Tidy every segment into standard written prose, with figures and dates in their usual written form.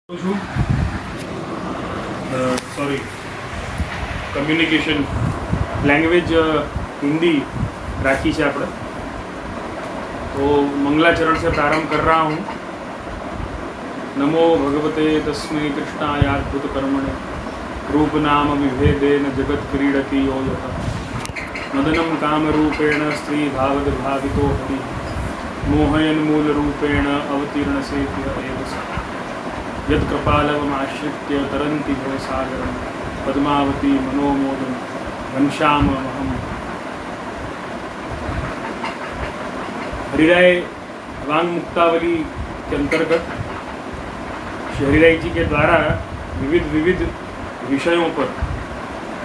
Sorry communication language Hindi राखी है આપણે तो मंगलाचरण से प्रारंभ कर रहा हूँ। नमो भगवते तस्मै कृष्णायाद्भुत कर्मणे रूप नाम विभेदेन जगत क्रीडति यो यः मदनं कामरूपेण स्त्री भावदभावितो हरि मोहयन् मूलरूपेण अवतीर्णसेभ्य एव सः यत्कृपालवमाश्रित्य तरन्ति भवसागरं पद्मावती मनोमोदं घनश्यामहं। हरिराय वांग मुक्तावली के अंतर्गत हरिराय जी के द्वारा विविध विषयों पर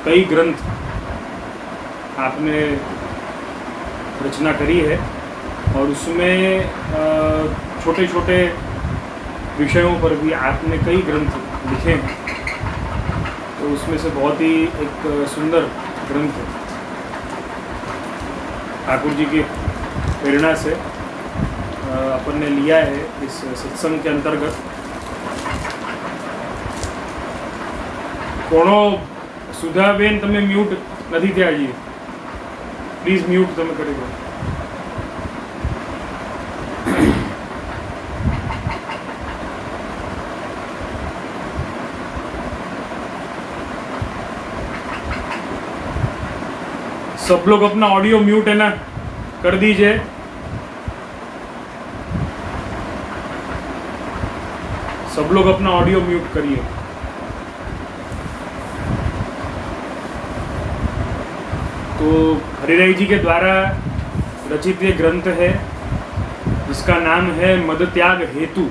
कई ग्रंथ आपने रचना करी है और उसमें छोटे छोटे विषयों पर भी आपने कई ग्रंथ लिखे हैं। तो उसमें से बहुत ही एक सुंदर ग्रंथ ठाकुर जी की प्रेरणा से अपन ने लिया है इस सत्संग के अंतर्गत। कोनो सुधाबेन तमे म्यूट नहीं थे जी, प्लीज म्यूट तमे करी दो। सब लोग अपना ऑडियो म्यूट है ना कर दीजिए। सब लोग अपना ऑडियो म्यूट करिए। तो हरिराय जी के द्वारा रचित ये ग्रंथ है जिसका नाम है मद त्याग हेतु।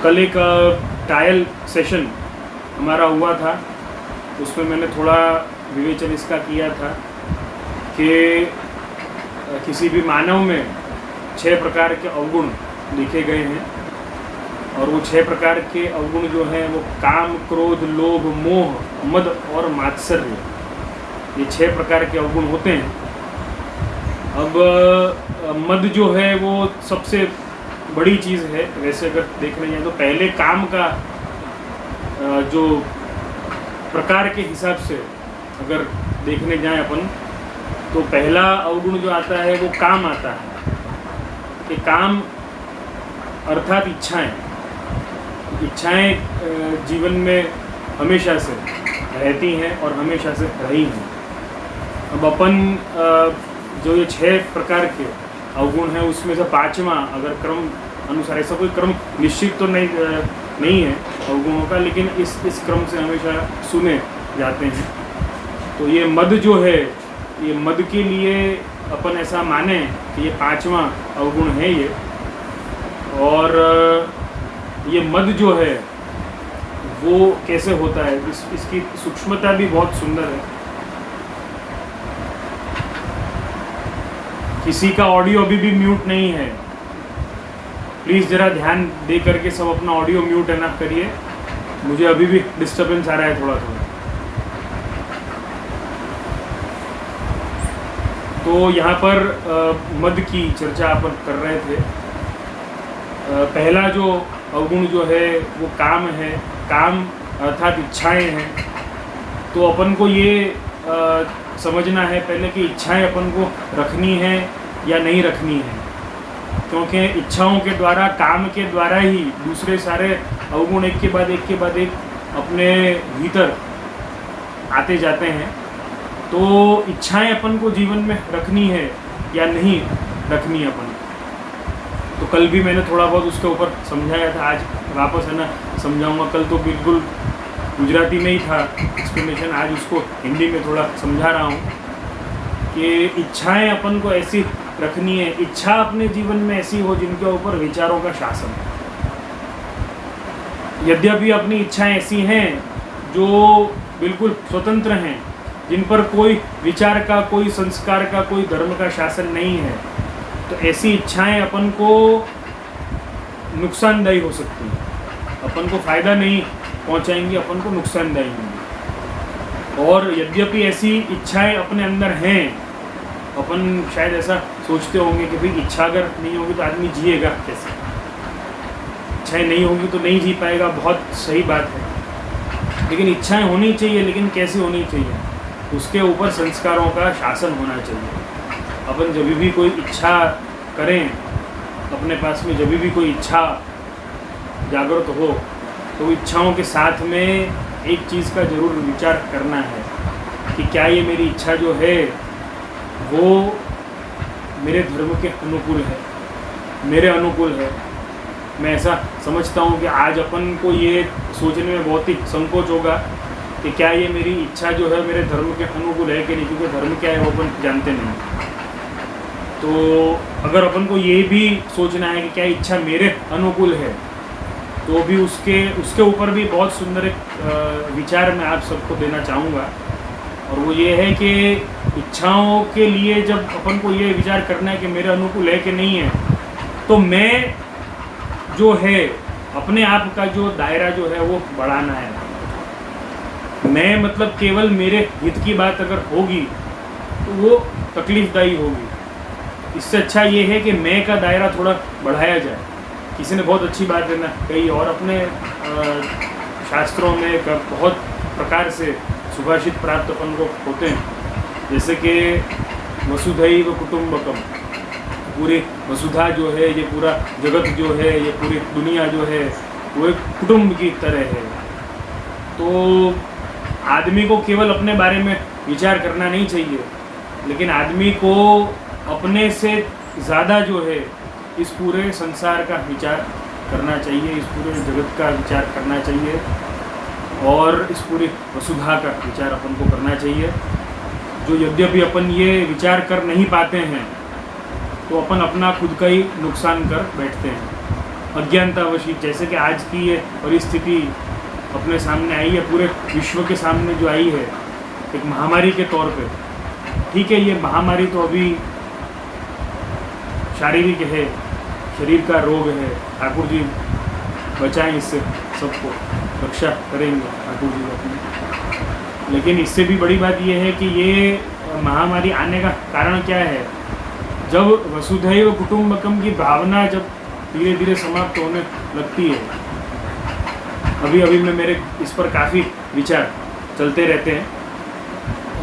कल एक ट्रायल सेशन हमारा हुआ था, उसमें मैंने थोड़ा विवेचन इसका किया था कि किसी भी मानव में 6 प्रकार के अवगुण लिखे गए हैं और वो 6 प्रकार के अवगुण जो हैं वो काम, क्रोध, लोभ, मोह, मद और मात्सर्य, ये 6 प्रकार के अवगुण होते हैं। अब मद जो है वो सबसे बड़ी चीज़ है। वैसे अगर देखने जाए तो पहले काम का जो प्रकार के हिसाब से अगर देखने जाएं अपन तो पहला अवगुण जो आता है वो काम आता है कि काम अर्थात इच्छाएं जीवन में हमेशा से रहती हैं और हमेशा से रही हैं। अब अपन जो ये 6 प्रकार के अवगुण हैं उसमें से 5वां अगर क्रम अनुसार, ऐसा कोई क्रम निश्चित तो नहीं है अवगुणों का, लेकिन इस क्रम से हमेशा सुने जाते हैं। तो ये मद जो है, ये मद के लिए अपन ऐसा माने कि ये 5वां अवगुण है ये। और ये मद जो है वो कैसे होता है, इसकी सूक्ष्मता भी बहुत सुंदर है। किसी का ऑडियो अभी भी म्यूट नहीं है, प्लीज़ ज़रा ध्यान दे करके सब अपना ऑडियो म्यूट है ना करिए। मुझे अभी भी डिस्टर्बेंस आ रहा है थोड़ा। तो यहाँ पर मद की चर्चा अपन कर रहे थे। पहला जो अवगुण जो है वो काम है। काम अर्थात इच्छाएं हैं। तो अपन को ये समझना है पहले कि इच्छाएं अपन को रखनी है या नहीं रखनी है, क्योंकि इच्छाओं के द्वारा, काम के द्वारा ही दूसरे सारे अवगुण एक के बाद एक अपने भीतर आते जाते हैं। तो इच्छाएं अपन को जीवन में रखनी है या नहीं रखनी है अपन। तो कल भी मैंने थोड़ा बहुत उसके ऊपर समझाया था, आज वापस है ना समझाऊंगा। कल तो बिल्कुल गुजराती में ही था एक्सप्लेनेशन, आज उसको हिंदी में थोड़ा समझा रहा हूँ कि इच्छाएं अपन को ऐसी रखनी है, इच्छा अपने जीवन में ऐसी हो जिनके ऊपर विचारों का शासन है। यद्यपि अपनी इच्छाएं ऐसी हैं जो बिल्कुल स्वतंत्र हैं, जिन पर कोई विचार का, कोई संस्कार का, कोई धर्म का शासन नहीं है, तो ऐसी इच्छाएं अपन को नुकसानदायी हो सकती हैं, अपन को फ़ायदा नहीं पहुंचाएंगी, अपन को नुकसानदायी होंगी। और यद्यपि ऐसी इच्छाएं अपने अंदर हैं, अपन शायद ऐसा सोचते होंगे कि भाई इच्छा अगर नहीं होगी तो आदमी जिएगा कैसे। इच्छाएं नहीं होगी तो नहीं जी पाएगा, बहुत सही बात है। लेकिन इच्छाएं होनी चाहिए, लेकिन कैसी होनी चाहिए? उसके ऊपर संस्कारों का शासन होना चाहिए। अपन जब भी कोई इच्छा करें, अपने पास में जब भी कोई इच्छा जागृत हो, तो इच्छाओं के साथ में एक चीज़ का ज़रूर विचार करना है कि क्या ये मेरी इच्छा जो है वो मेरे धर्म के अनुकूल है, मेरे अनुकूल है। मैं ऐसा समझता हूँ कि आज अपन को ये सोचने में बहुत ही संकोच होगा कि क्या ये मेरी इच्छा जो है मेरे धर्म के अनुकूल है कि नहीं, क्योंकि धर्म क्या है वो अपन जानते नहीं। तो अगर अपन को ये भी सोचना है कि क्या इच्छा मेरे अनुकूल है, तो भी उसके ऊपर भी बहुत सुंदर एक विचार मैं आप सबको देना चाहूँगा। और वो ये है कि इच्छाओं के लिए जब अपन को ये विचार करना है कि मेरे अनुकूल है कि नहीं है, तो मैं जो है अपने आप का जो दायरा जो है वो बढ़ाना है। मैं मतलब केवल मेरे हित की बात अगर होगी तो वो तकलीफदायी होगी। इससे अच्छा ये है कि मैं का दायरा थोड़ा बढ़ाया जाए। किसी ने बहुत अच्छी बात है ना कही, और अपने शास्त्रों में बहुत प्रकार से सुभाषित प्राप्त अपन को होते हैं, जैसे कि वसुधैव कुटुंबकम, पूरी वसुधा जो है, ये पूरा जगत जो है, ये पूरी दुनिया जो है वो एक कुटुंब की तरह है। तो आदमी को केवल अपने बारे में विचार करना नहीं चाहिए, लेकिन आदमी को अपने से ज़्यादा जो है इस पूरे संसार का विचार करना चाहिए, इस पूरे जगत का विचार करना चाहिए, और इस पूरी वसुधा का विचार अपन को करना चाहिए। जो यद्यपि अपन ये विचार कर नहीं पाते हैं, तो अपन अपना खुद का ही नुकसान कर बैठते हैं अज्ञानतावशी। जैसे कि आज की ये परिस्थिति अपने सामने आई है, पूरे विश्व के सामने जो आई है एक महामारी के तौर पे। ठीक है, ये महामारी तो अभी शारीरिक है, शरीर का रोग है, ठाकुर जी बचाएं इससे, सबको रक्षा करेंगे ठाकुर जी अपनी। लेकिन इससे भी बड़ी बात यह है कि ये महामारी आने का कारण क्या है? जब वसुधैव कुटुंबकम की भावना जब धीरे धीरे समाप्त होने लगती है। अभी में मेरे इस पर काफ़ी विचार चलते रहते हैं,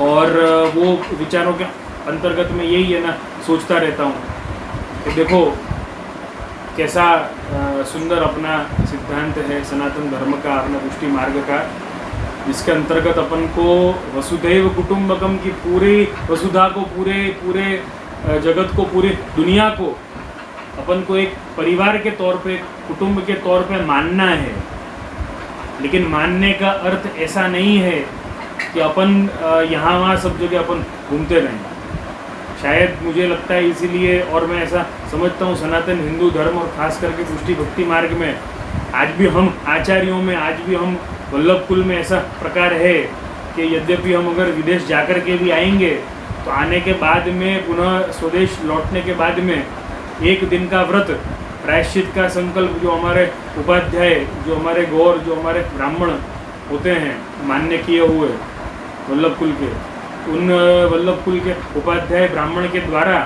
और वो विचारों के अंतर्गत में यही है ना, सोचता रहता हूँ कि देखो कैसा सुंदर अपना सिद्धांत है सनातन धर्म का, अपना पुष्टि मार्ग का, जिसके अंतर्गत अपन को वसुधैव कुटुंबकम की पूरी वसुधा को, पूरे जगत को, पूरी दुनिया को अपन को एक परिवार के तौर पे, कुटुंब के तौर पे मानना है। लेकिन मानने का अर्थ ऐसा नहीं है कि अपन यहाँ वहाँ सब जगह अपन घूमते रहें। शायद मुझे लगता है इसीलिए, और मैं ऐसा समझता हूँ, सनातन हिंदू धर्म और खास करके पुष्टि भक्ति मार्ग में आज भी हम आचार्यों में, आज भी हम वल्लभ कुल में ऐसा प्रकार है कि यद्यपि हम अगर विदेश जाकर के भी आएंगे, तो आने के बाद में पुनः स्वदेश लौटने के बाद में एक दिन का व्रत, प्रायश्चित का संकल्प जो हमारे उपाध्याय, जो हमारे गौर, जो हमारे ब्राह्मण होते हैं मान्य किए हुए वल्लभ कुल के, उन वल्लभ कुल के उपाध्याय ब्राह्मण के द्वारा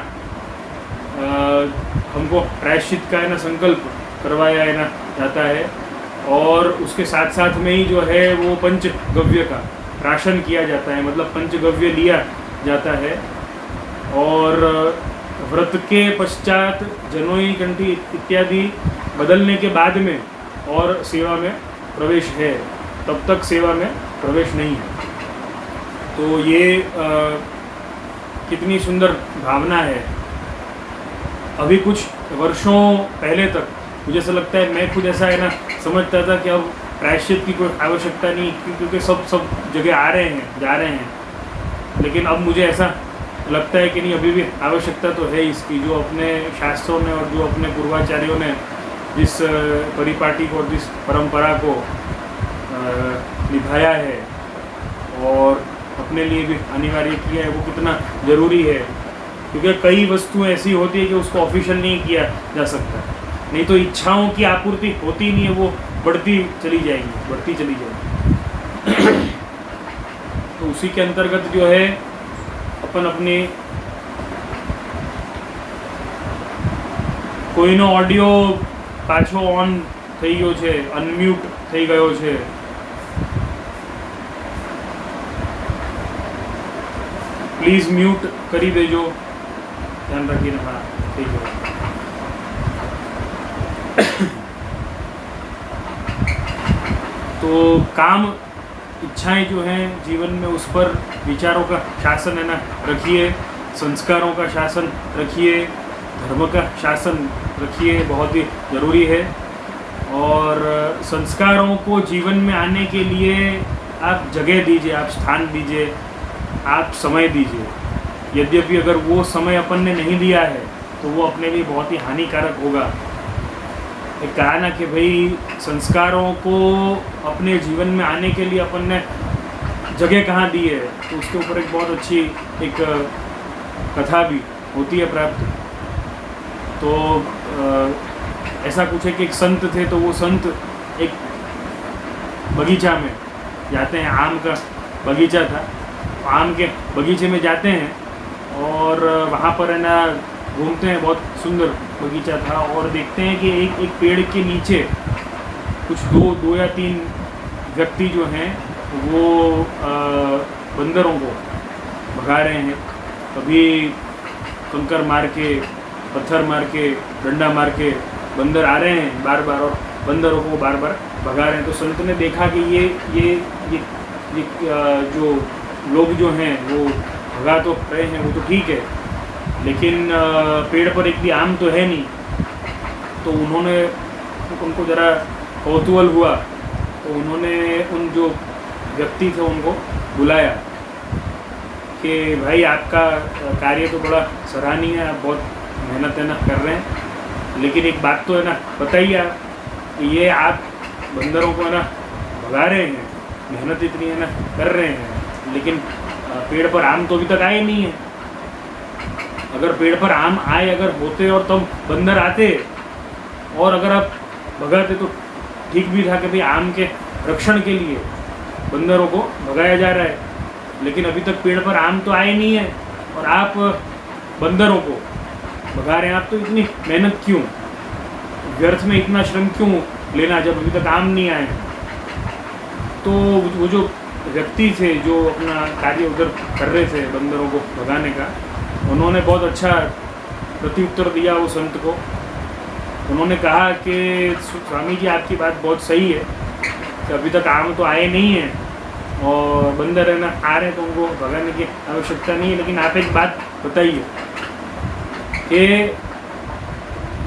हमको प्रायश्चित का है ना संकल्प करवाया है ना जाता है। और उसके साथ साथ में ही जो है वो पंचगव्य का राशन किया जाता है, मतलब पंचगव्य लिया जाता है। और व्रत के पश्चात जनोई कंठी इत्यादि बदलने के बाद में और सेवा में प्रवेश है, तब तक सेवा में प्रवेश नहीं है। तो ये कितनी सुंदर भावना है। अभी कुछ वर्षों पहले तक मुझे ऐसा लगता है, मैं खुद ऐसा है ना समझता था कि अब प्रायश्चित की कोई आवश्यकता नहीं, क्योंकि सब जगह आ रहे हैं, जा रहे हैं। लेकिन अब मुझे ऐसा लगता है कि नहीं, अभी भी आवश्यकता तो है इसकी। जो अपने शास्त्रों ने और जो अपने पूर्वाचार्यों ने जिस परिपाटी को और जिस परंपरा को निभाया है और अपने लिए भी अनिवार्य किया है, वो कितना ज़रूरी है। क्योंकि कई वस्तुएं ऐसी होती है कि उसको ऑफिशियल नहीं किया जा सकता, नहीं तो इच्छाओं की आपूर्ति होती नहीं है, वो बढ़ती चली जाएगी। तो उसी के अंतर्गत जो है अपन अपने कोई नो ऑडियो पाछो ऑन થઈ ગયો છે, અનમ્યુટ થઈ ગયો છે. પ્લીઝ મ્યુટ કરી દેજો, ધ્યાન રાખીને. હા, થઈ ગયો. तो काम इच्छाएं जो हैं जीवन में, उस पर विचारों का शासन है ना रखिए, संस्कारों का शासन रखिए, धर्म का शासन रखिए, बहुत ही ज़रूरी है. और संस्कारों को जीवन में आने के लिए आप जगह दीजिए, आप स्थान दीजिए, आप समय दीजिए. यद्यपि अगर वो समय अपन ने नहीं दिया है तो वो अपने लिए बहुत ही हानिकारक होगा. एक कहा ना कि भाई संस्कारों को अपने जीवन में आने के लिए अपन ने जगह कहाँ दी है, तो उसके ऊपर एक बहुत अच्छी एक कथा भी होती है प्राप्त. तो ऐसा कुछ है कि एक संत थे, तो वो संत एक बगीचा में जाते हैं, आम का बगीचा था. आम के बगीचे में जाते हैं और वहाँ पर है ना घूमते हैं. बहुत सुंदर बगीचा था और देखते हैं कि एक पेड़ के नीचे कुछ दो या तीन व्यक्ति जो हैं वो बंदरों को भगा रहे हैं. कभी कंकर मार के, पत्थर मार के, डंडा मार के बंदर आ रहे हैं बार बार और बंदरों को बार बार भगा रहे हैं. तो संत ने देखा कि ये जो लोग जो हैं वो भगा तो रहे हैं, वो तो ठीक है, लेकिन पेड़ पर एक भी आम तो है नहीं. तो उनको ज़रा कौतूहल हुआ, तो उन्होंने उन जो व्यक्ति थे उनको बुलाया कि भाई आपका कार्य तो बड़ा सराहनीय है, आप बहुत मेहनत है ना कर रहे हैं, लेकिन एक बात तो है ना बताइए आप कि ये आप बंदरों को है ना भगा रहे हैं, मेहनत इतनी है ना कर रहे हैं, लेकिन पेड़ पर आम तो अभी तक आए नहीं है. अगर पेड़ पर आम आए अगर होते और तब बंदर आते और अगर आप भगाते तो ठीक भी था कि भाई आम के रक्षण के लिए बंदरों को भगाया जा रहा है, लेकिन अभी तक पेड़ पर आम तो आए नहीं है और आप बंदरों को भगा रहे हैं. आप तो इतनी मेहनत क्यों, व्यर्थ में इतना श्रम क्यों लेना जब अभी तक आम नहीं आए. तो वो जो व्यक्ति थे जो अपना कार्य उधर कर रहे थे बंदरों को भगाने का, उन्होंने बहुत अच्छा प्रत्युत्तर दिया वो संत को. उन्होंने कहा कि स्वामी जी आपकी बात बहुत सही है कि अभी तक आम तो आए नहीं हैं और बंदर है ना आ रहे हैं तो उनको भगाने की आवश्यकता नहीं है, लेकिन आप एक बात बताइए कि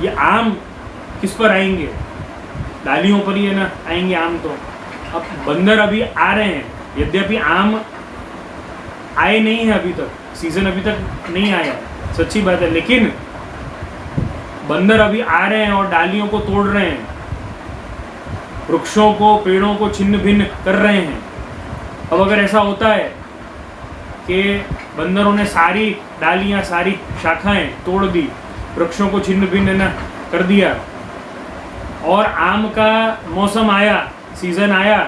ये आम किस पर आएंगे, डालियों पर ही है ना आएंगे आम. तो अब बंदर अभी आ रहे हैं, यद्यपि आम आए नहीं है अभी तक, सीज़न अभी तक नहीं आया, सच्ची बात है, लेकिन बंदर अभी आ रहे हैं और डालियों को तोड़ रहे हैं, वृक्षों को, पेड़ों को छिन्न भिन्न कर रहे हैं. अब अगर ऐसा होता है कि बंदरों ने सारी डालियाँ, सारी शाखाएं तोड़ दी, वृक्षों को छिन्न भिन्न न कर दिया और आम का मौसम आया, सीज़न आया,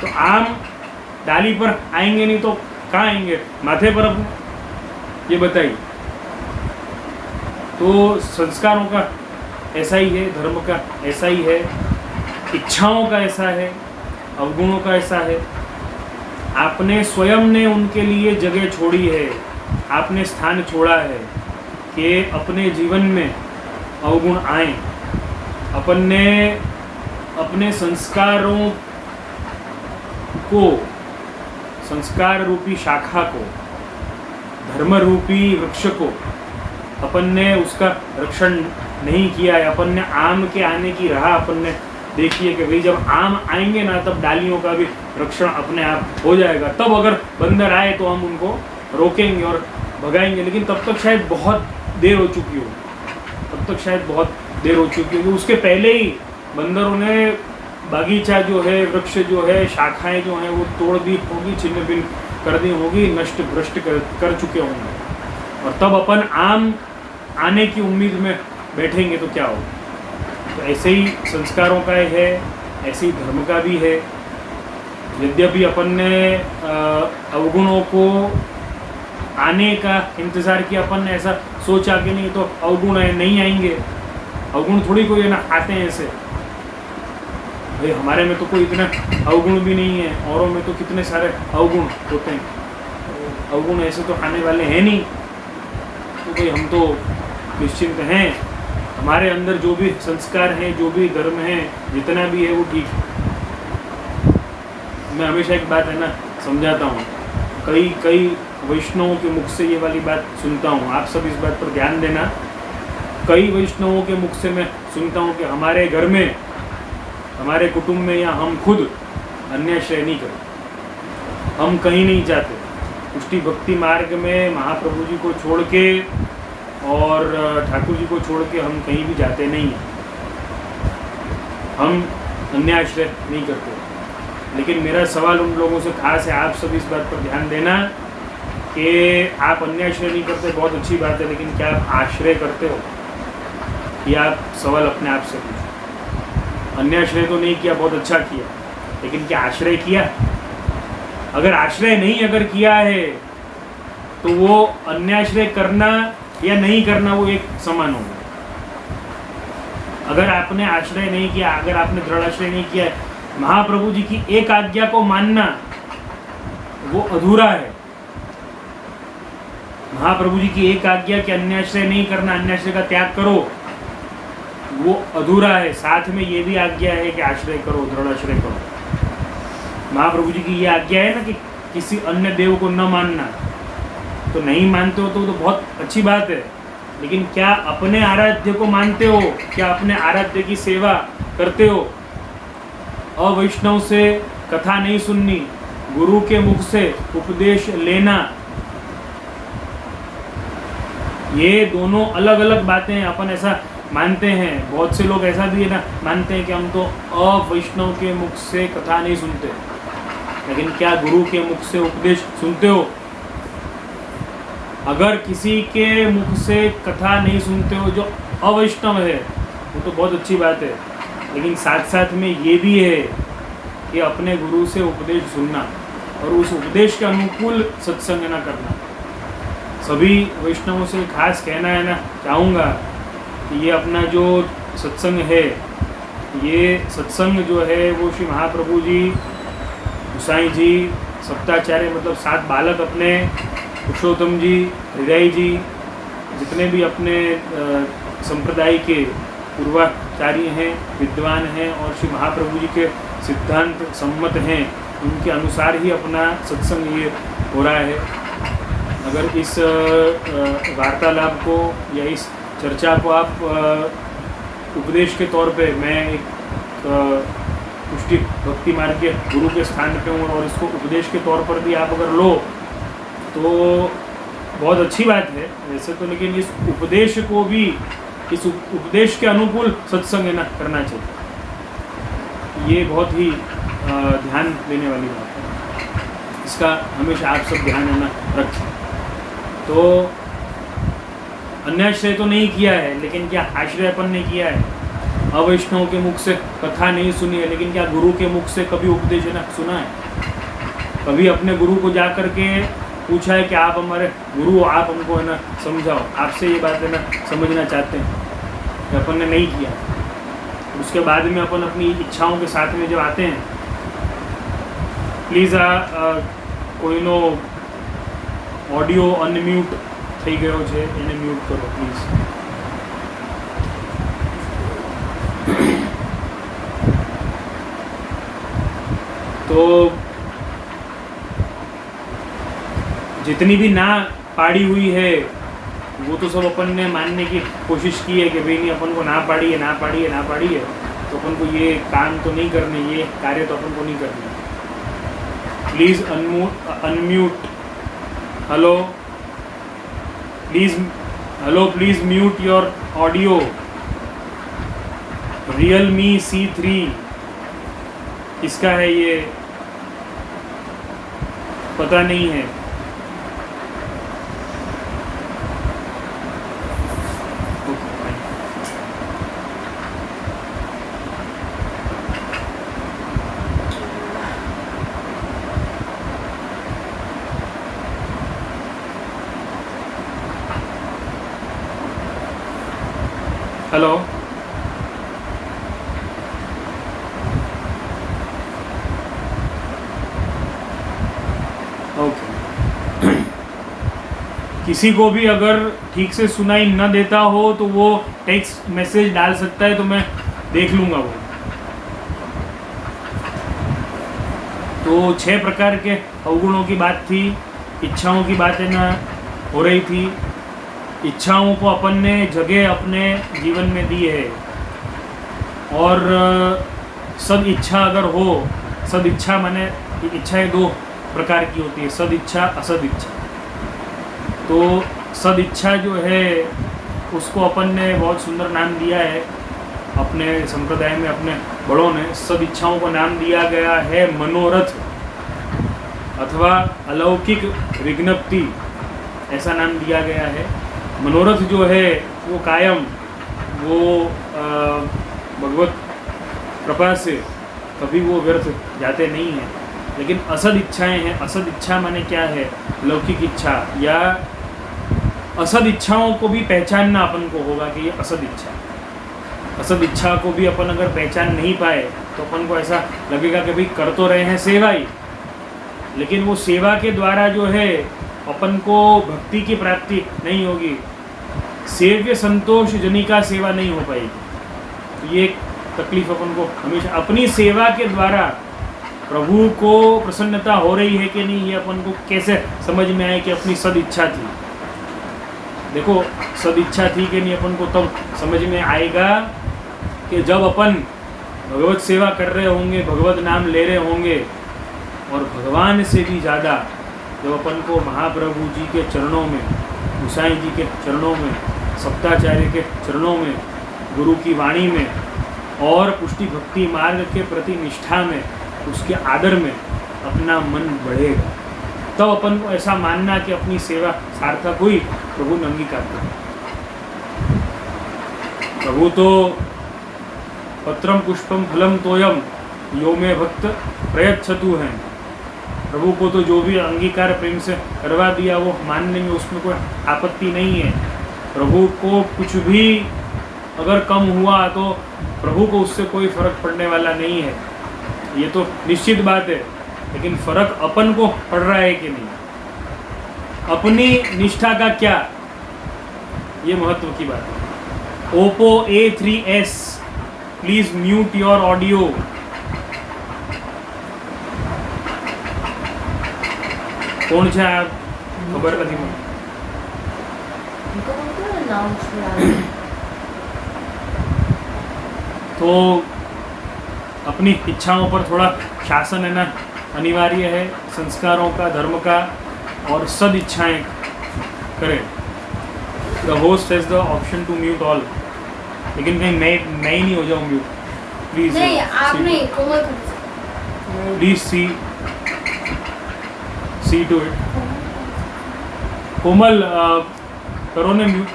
तो आम डाली पर आएंगे नहीं तो कहाँ आएंगे, माथे पर अपने, ये बताइए. तो संस्कारों का ऐसा ही है, धर्म का ऐसा ही है, इच्छाओं का ऐसा है, अवगुणों का ऐसा है. आपने स्वयं ने उनके लिए जगह छोड़ी है, आपने स्थान छोड़ा है कि अपने जीवन में अवगुण आए. अपन ने अपने संस्कारों को, संस्कार रूपी शाखा को, धर्म रूपी वृक्ष को अपन ने उसका रक्षण नहीं किया है. अपन ने आम के आने की राह अपन ने देखी है कि भाई जब आम आएंगे ना तब डालियों का भी रक्षण अपने आप हो जाएगा. तब अगर बंदर आए तो हम उनको रोकेंगे और भगाएंगे, लेकिन तब तक शायद बहुत देर हो चुकी हो, तब तक शायद बहुत देर हो चुकी होगी. उसके पहले ही बंदरों ने बागीचा जो है, वृक्ष जो है, शाखाएं जो हैं वो तोड़ दी होगी, छिन्न भिन्न कर दी होगी, नष्ट भ्रष्ट कर चुके होंगे, और तब अपन आम आने की उम्मीद में बैठेंगे तो क्या होगा. तो ऐसे ही संस्कारों का है, ऐसे ही धर्म का भी है. यद्यपि अपन ने अवगुणों को आने का इंतज़ार किया, अपन ने ऐसा सोचा कि नहीं तो अवगुण है नहीं आएंगे, अवगुण थोड़ी कोई है ना आते हैं ऐसे. भाई हमारे में तो कोई इतना अवगुण भी नहीं है, औरों में तो कितने सारे अवगुण होते हैं, अवगुण ऐसे तो आने वाले हैं नहीं, तो भाई हम तो निश्चिंत हैं, हमारे अंदर जो भी संस्कार हैं, जो भी धर्म है, जितना भी है वो ठीक है। मैं हमेशा एक बात है ना समझाता हूँ, कई वैष्णवों के मुख से ये वाली बात सुनता हूँ, आप सब इस बात पर ध्यान देना। कई वैष्णवों के मुख से मैं सुनता हूँ कि हमारे घर में, हमारे कुटुंब में या हम खुद अन्याश्रय नहीं करते, हम कहीं नहीं जाते, पुष्टि भक्ति मार्ग में महाप्रभु जी को छोड़ के और ठाकुर जी को छोड़ के हम कहीं भी जाते नहीं हैं, हम अन्याश्रय नहीं करते। लेकिन मेरा सवाल उन लोगों से खास है, आप सब इस बात पर ध्यान देना कि आप अन्याश्रय नहीं करते, बहुत अच्छी बात है, लेकिन क्या आप आश्रय करते हो? ये आप सवाल अपने आप से पूछो। अन्याश्रय तो नहीं किया, बहुत अच्छा किया, लेकिन क्या आश्रय किया? अगर आश्रय नहीं अगर किया है तो वो अन्याश्रय करना या नहीं करना वो एक समान होगा। अगर आपने आश्रय नहीं किया, अगर आपने दृढ़ आश्रय नहीं किया, महाप्रभु जी की एक आज्ञा को मानना वो अधूरा है। महाप्रभु जी की एक आज्ञा कि अन्याश्रय नहीं करना, अन्याश्रय का त्याग करो, वो अधूरा है। साथ में ये भी आज्ञा है कि आश्रय करो, दृढ़ आश्रय करो। महाप्रभु जी की ये आज्ञा है ना कि किसी अन्य देव को न मानना, तो नहीं मानते हो तो बहुत अच्छी बात है, लेकिन क्या अपने आराध्य को मानते हो? क्या अपने आराध्य की सेवा करते हो? अवैष्णव से कथा नहीं सुननी, गुरु के मुख से उपदेश लेना, ये दोनों अलग अलग बातें हैं। अपन ऐसा मानते हैं, बहुत से लोग ऐसा भी है ना मानते हैं कि हम तो अवैष्णव के मुख से कथा नहीं सुनते, लेकिन क्या गुरु के मुख से उपदेश सुनते हो? अगर किसी के मुख से कथा नहीं सुनते हो जो अवैष्णव है, वो तो बहुत अच्छी बात है, लेकिन साथ साथ में ये भी है कि अपने गुरु से उपदेश सुनना और उस उपदेश के अनुकूल सत्संग ना करना। सभी वैष्णवों से खास कहना है ना चाहूँगा कि ये अपना जो सत्संग है, ये सत्संग जो है वो श्री महाप्रभु जी, गोसाई जी, सप्ताचार्य मतलब 7 बालक अपने, पुरुषोत्तम जी, हृदय जी, जितने भी अपने संप्रदाय के पूर्वाचार्य हैं, विद्वान हैं और श्री महाप्रभु जी के सिद्धांत सम्मत हैं, उनके अनुसार ही अपना सत्संग ये हो रहा है। अगर इस वार्तालाप को या इस चर्चा को आप उपदेश के तौर पे, मैं एक पुष्टि भक्ति मार्ग के गुरु के स्थान पे हूँ और इसको उपदेश के तौर पर भी आप अगर लो तो बहुत अच्छी बात है वैसे तो, लेकिन इस उपदेश को भी, इस उपदेश के अनुकूल सत्संग है ना करना चाहिए। ये बहुत ही ध्यान देने वाली बात है, इसका हमेशा आप सब ध्यान है ना रखें। तो अन्याश्रय तो नहीं किया है, लेकिन क्या आश्रय अपन ने किया है? अवैष्णव के मुख से कथा नहीं सुनी है, लेकिन क्या गुरु के मुख से कभी उपदेश है ना सुना है? कभी अपने गुरु को जा करके पूछा है कि आप हमारे गुरु, आप हमको है ना समझाओ, आपसे ये बात है ना समझना चाहते हैं? अपन ने नहीं किया। उसके बाद में अपन अपनी इच्छाओं के साथ में जब आते हैं, प्लीज़ કોઈનો ઓડિયો અનમ્યુટ થઈ ગયો છે એને મ્યુટ કરો પ્લીઝ। तो जितनी भी ना पाड़ी हुई है वो तो सब अपन ने मानने की कोशिश की है कि भाई नहीं, अपन को ना पाड़ी है, ना पाड़ी है, ना पाड़ी है, तो अपन को ये काम तो नहीं करने, ये कार्य तो अपन को नहीं करना। Please unmute. Hello please mute your audio. Realme C3 किसका है ये पता नहीं है। हेलो किसी को भी अगर ठीक से सुनाई न देता हो तो वो टेक्स्ट मैसेज डाल सकता है, तो मैं देख लूँगा वो। तो 6 प्रकार के अवगुणों की बात थी, इच्छाओं की बात है ना हो रही थी। इच्छाओं को अपन ने जगह अपने जीवन में दी है, और सद इच्छा अगर हो, सद इच्छा माने इच्छाएं 2 प्रकार की होती है, सद इच्छा असद इच्छा। तो सद इच्छा जो है उसको अपन ने बहुत सुंदर नाम दिया है अपने संप्रदाय में, अपने बड़ों ने सद इच्छाओं को नाम दिया गया है मनोरथ अथवा अलौकिक विज्ञप्ति, ऐसा नाम दिया गया है। मनोरथ जो है वो कायम, वो भगवत कृपा से कभी वो व्यर्थ जाते नहीं हैं। लेकिन असद इच्छाएं हैं, असद इच्छा माने क्या है, लौकिक इच्छा या असद इच्छाओं को भी पहचानना अपन को होगा कि ये असद इच्छा। असद इच्छा को भी अपन अगर पहचान नहीं पाए तो अपन को ऐसा लगेगा कि भाई कर तो रहे हैं सेवा ही, लेकिन वो सेवा के द्वारा जो है अपन को भक्ति की प्राप्ति नहीं होगी, सेव्य संतोष जनिका सेवा नहीं हो पाएगी। ये तकलीफ अपन को हमेशा, अपनी सेवा के द्वारा प्रभु को प्रसन्नता हो रही है कि नहीं, ये अपन को कैसे समझ में आए कि अपनी सद इच्छा थी। देखो सद इच्छा थी कि नहीं, अपन को तब समझ में आएगा कि जब अपन भगवत सेवा कर रहे होंगे, भगवत नाम ले रहे होंगे, और भगवान से भी ज़्यादा जब अपन को महाप्रभु जी के चरणों में, गोसाई जी के चरणों में, सप्ताचार्य के चरणों में, गुरु की वाणी में और पुष्टि भक्ति मार्ग के प्रति निष्ठा में, उसके आदर में अपना मन बढ़ेगा, तब अपन को ऐसा मानना कि अपनी सेवा सार्थक हुई, प्रभु ने अंगीकार कर। प्रभु तो पत्रम पुष्पम फलम तोयम यो में भक्त प्रयच्छतु हैं। प्रभु को तो जो भी अंगीकार प्रेम से करवा दिया वो मानने में उसमें कोई आपत्ति नहीं है। प्रभु को कुछ भी अगर कम हुआ तो प्रभु को उससे कोई फर्क पड़ने वाला नहीं है, ये तो निश्चित बात है। लेकिन फर्क अपन को पड़ रहा है कि नहीं, अपनी निष्ठा का क्या, ये महत्व की बात है। Oppo A3s, please mute your audio. कौन છે આ ખબર નથી મને। तो अपनी इच्छाओं पर थोड़ा शासन है ना अनिवार्य है, संस्कारों का, धर्म का, और सद इच्छाएं करें। The host has the option to mute all, लेकिन कहीं मैं ही नहीं हो जाऊँ म्यूट, प्लीज। नहीं आप नहीं, कोमल प्लीज सी टू इट। कोमल करो ने म्यूट।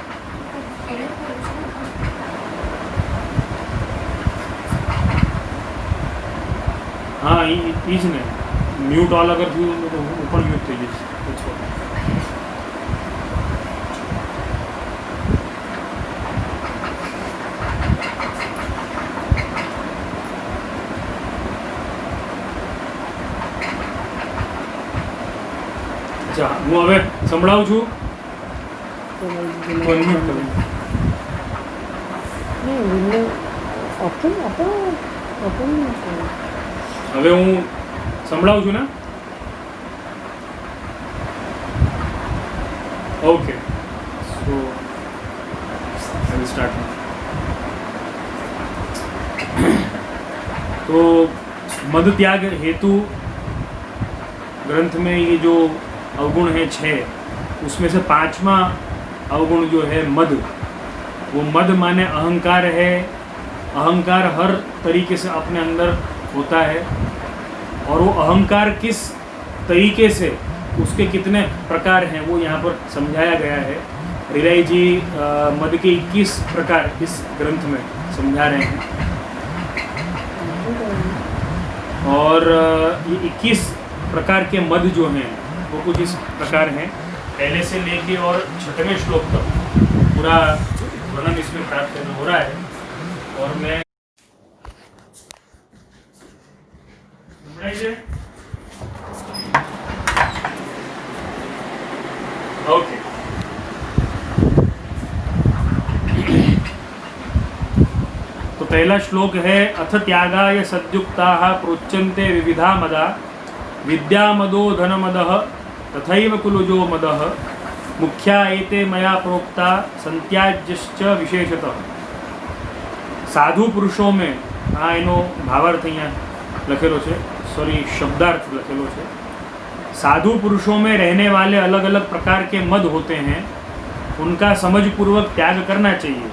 हाँ ईज ने म्यूट ऑल अगर थी तो ऊपर म्यूट થઈ જશે। अच्छा હું હવે સંભળાવું છું, અનમ્યુટ કરું। હવે હું સંભળાવું છું ને, okay so I will start. तो मद त्याग हेतु ग्रंथ में ये जो अवगुण है 6, उसमें से 5वां अवगुण जो है मद, वो मद माने अहंकार है। अहंकार हर तरीके से अपने अंदर होता है, और वो अहंकार किस तरीके से, उसके कितने प्रकार हैं वो यहाँ पर समझाया गया है। रिलाई जी मद के 21 प्रकार इस ग्रंथ में समझा रहे हैं, और ये 21 प्रकार के मद जो हैं वो कुछ इस प्रकार हैं। पहले से लेके और 6वें श्लोक तक पूरा वर्णन इसमें प्राप्त करना हो रहा है। और मैं ओके तो पहला श्लोक है, अथ त्यागाय सद्युक्ताः प्रोच्यन्ते विविधा मदा विद्या मदो धन मदः तथैव कुलजो मदः मुख्या एते मया प्रोक्ता संत्याज्यश्च विशेषतः। साधु पुरुषों में आ एनो भावार्थ અહીંયા લખેલો છે, सॉरी शब्दार्थ लखेलो है। साधु पुरुषों में रहने वाले अलग अलग प्रकार के मद होते हैं, उनका समझपूर्वक त्याग करना चाहिए।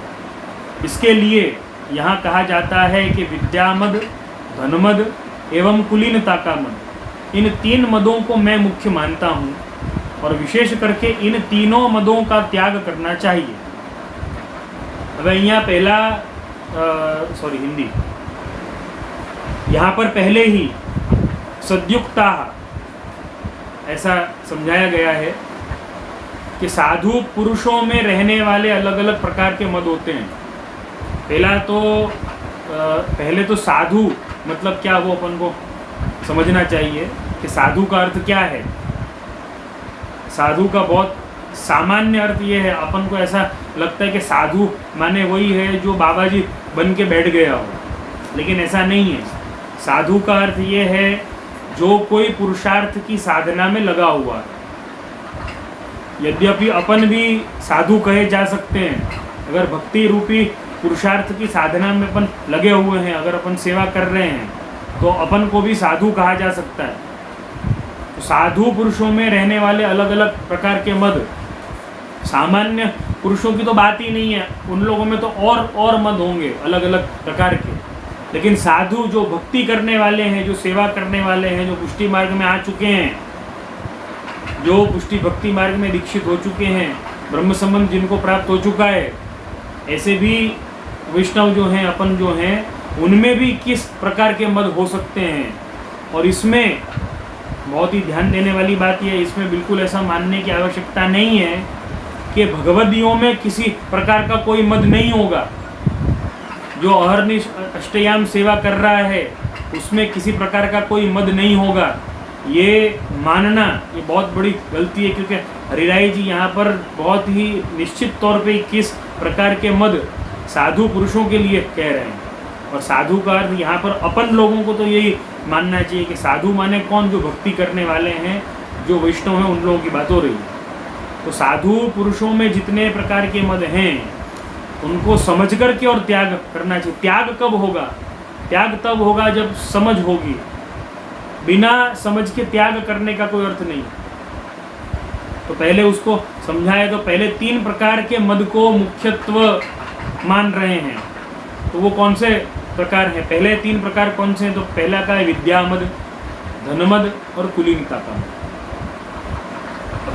इसके लिए यहाँ कहा जाता है कि विद्यामद, धनमद एवं कुलीनता का मद, इन तीन मदों को मैं मुख्य मानता हूँ और विशेष करके इन तीनों मदों का त्याग करना चाहिए। अब यहाँ पहला सॉरी हिंदी, यहाँ पर पहले ही सद्युक्ता ऐसा समझाया गया है कि साधु पुरुषों में रहने वाले अलग अलग प्रकार के मद होते हैं। पहले तो साधु मतलब क्या वो अपन को समझना चाहिए कि साधु का अर्थ क्या है। साधु का बहुत सामान्य अर्थ ये है, अपन को ऐसा लगता है कि साधु माने वही है जो बाबा जी बन के बैठ गया हो, लेकिन ऐसा नहीं है। साधु का अर्थ ये है जो कोई पुरुषार्थ की साधना में लगा हुआ है। यद्यपि अपन भी साधु कहे जा सकते हैं, अगर भक्ति रूपी पुरुषार्थ की साधना में अपन लगे हुए हैं, अगर अपन सेवा कर रहे हैं तो अपन को भी साधु कहा जा सकता है। तो साधु पुरुषों में रहने वाले अलग अलग प्रकार के मद, सामान्य पुरुषों की तो बात ही नहीं है, उन लोगों में तो और मद होंगे अलग अलग प्रकार के। लेकिन साधु जो भक्ति करने वाले हैं, जो सेवा करने वाले हैं, जो पुष्टि मार्ग में आ चुके हैं, जो पुष्टि भक्ति मार्ग में दीक्षित हो चुके हैं, ब्रह्म संबंध जिनको प्राप्त हो चुका है, ऐसे भी वैष्णव जो हैं, अपन जो हैं, उनमें भी किस प्रकार के मद हो सकते हैं। और इसमें बहुत ही ध्यान देने वाली बात यह है, इसमें बिल्कुल ऐसा मानने की आवश्यकता नहीं है कि भगवदियों में किसी प्रकार का कोई मद नहीं होगा। जो अहर्निश अष्टयाम सेवा कर रहा है उसमें किसी प्रकार का कोई मद नहीं होगा, ये मानना ये बहुत बड़ी गलती है। क्योंकि हरिराय जी यहाँ पर बहुत ही निश्चित तौर पे किस प्रकार के मद साधु पुरुषों के लिए कह रहे हैं। और साधु का अर्थ यहाँ पर अपन लोगों को तो यही मानना चाहिए कि साधु माने कौन, जो भक्ति करने वाले हैं, जो वैष्णव हैं, उन लोगों की बात हो रही है। तो साधु पुरुषों में जितने प्रकार के मद हैं उनको समझ करके और त्याग करना चाहिए। त्याग कब होगा? त्याग तब होगा जब समझ होगी। बिना समझ के त्याग करने का कोई अर्थ नहीं। तो पहले उसको समझाए, तो पहले तीन प्रकार के मद को मुख्यत्व मान रहे हैं। तो वो कौन से प्रकार हैं? पहले तीन प्रकार कौन से हैं? तो पहला का है विद्यामद, धनमद और कुलीनता का मद।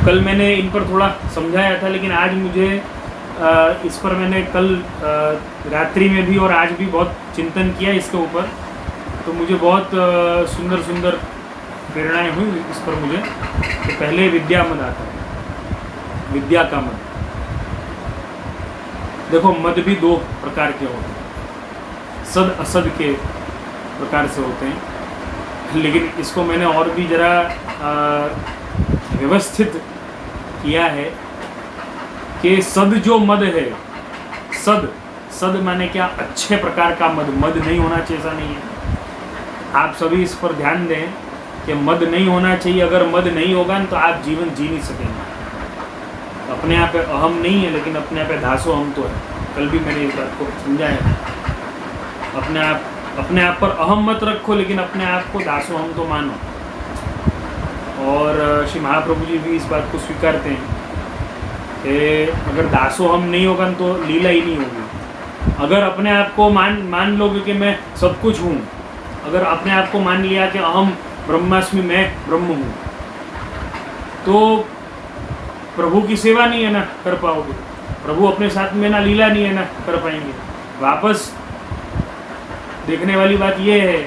कल मैंने इन पर थोड़ा समझाया था, लेकिन आज मुझे इस पर मैंने कल रात्रि में भी और आज भी बहुत चिंतन किया इसके ऊपर। तो मुझे बहुत सुंदर सुंदर प्रेरणाएं हुई इस पर मुझे। तो पहले विद्या मद आता है, विद्या का मद। देखो, मद भी दो प्रकार के होते हैं, सद असद के प्रकार से होते हैं। लेकिन इसको मैंने और भी जरा व्यवस्थित किया है कि सद जो मद है, सद माने क्या? अच्छे प्रकार का मद नहीं होना चाहिए, ऐसा नहीं है। आप सभी इस पर ध्यान दें कि मद नहीं होना चाहिए। अगर मद नहीं होगा न तो आप जीवन जी नहीं सकेंगे। अपने आप पे अहम नहीं है, लेकिन अपने आप पे दासो हम तो है। कल भी मैंने इस बात को समझाया। अपने आप पर अहम मत रखो, लेकिन अपने आप को दासो हम तो मानो। और श्री महाप्रभु जी भी इस बात को स्वीकारते हैं कि अगर दासो हम नहीं होगा तो लीला ही नहीं होगी। अगर अपने आप को मान लोगे कि मैं सब कुछ हूँ, अगर अपने आप को मान लिया कि अहम ब्रह्मास्मि, मैं ब्रह्म हूँ, तो प्रभु की सेवा नहीं है ना कर पाओगे। प्रभु अपने साथ में ना लीला नहीं है ना कर पाएंगे। वापस देखने वाली बात यह है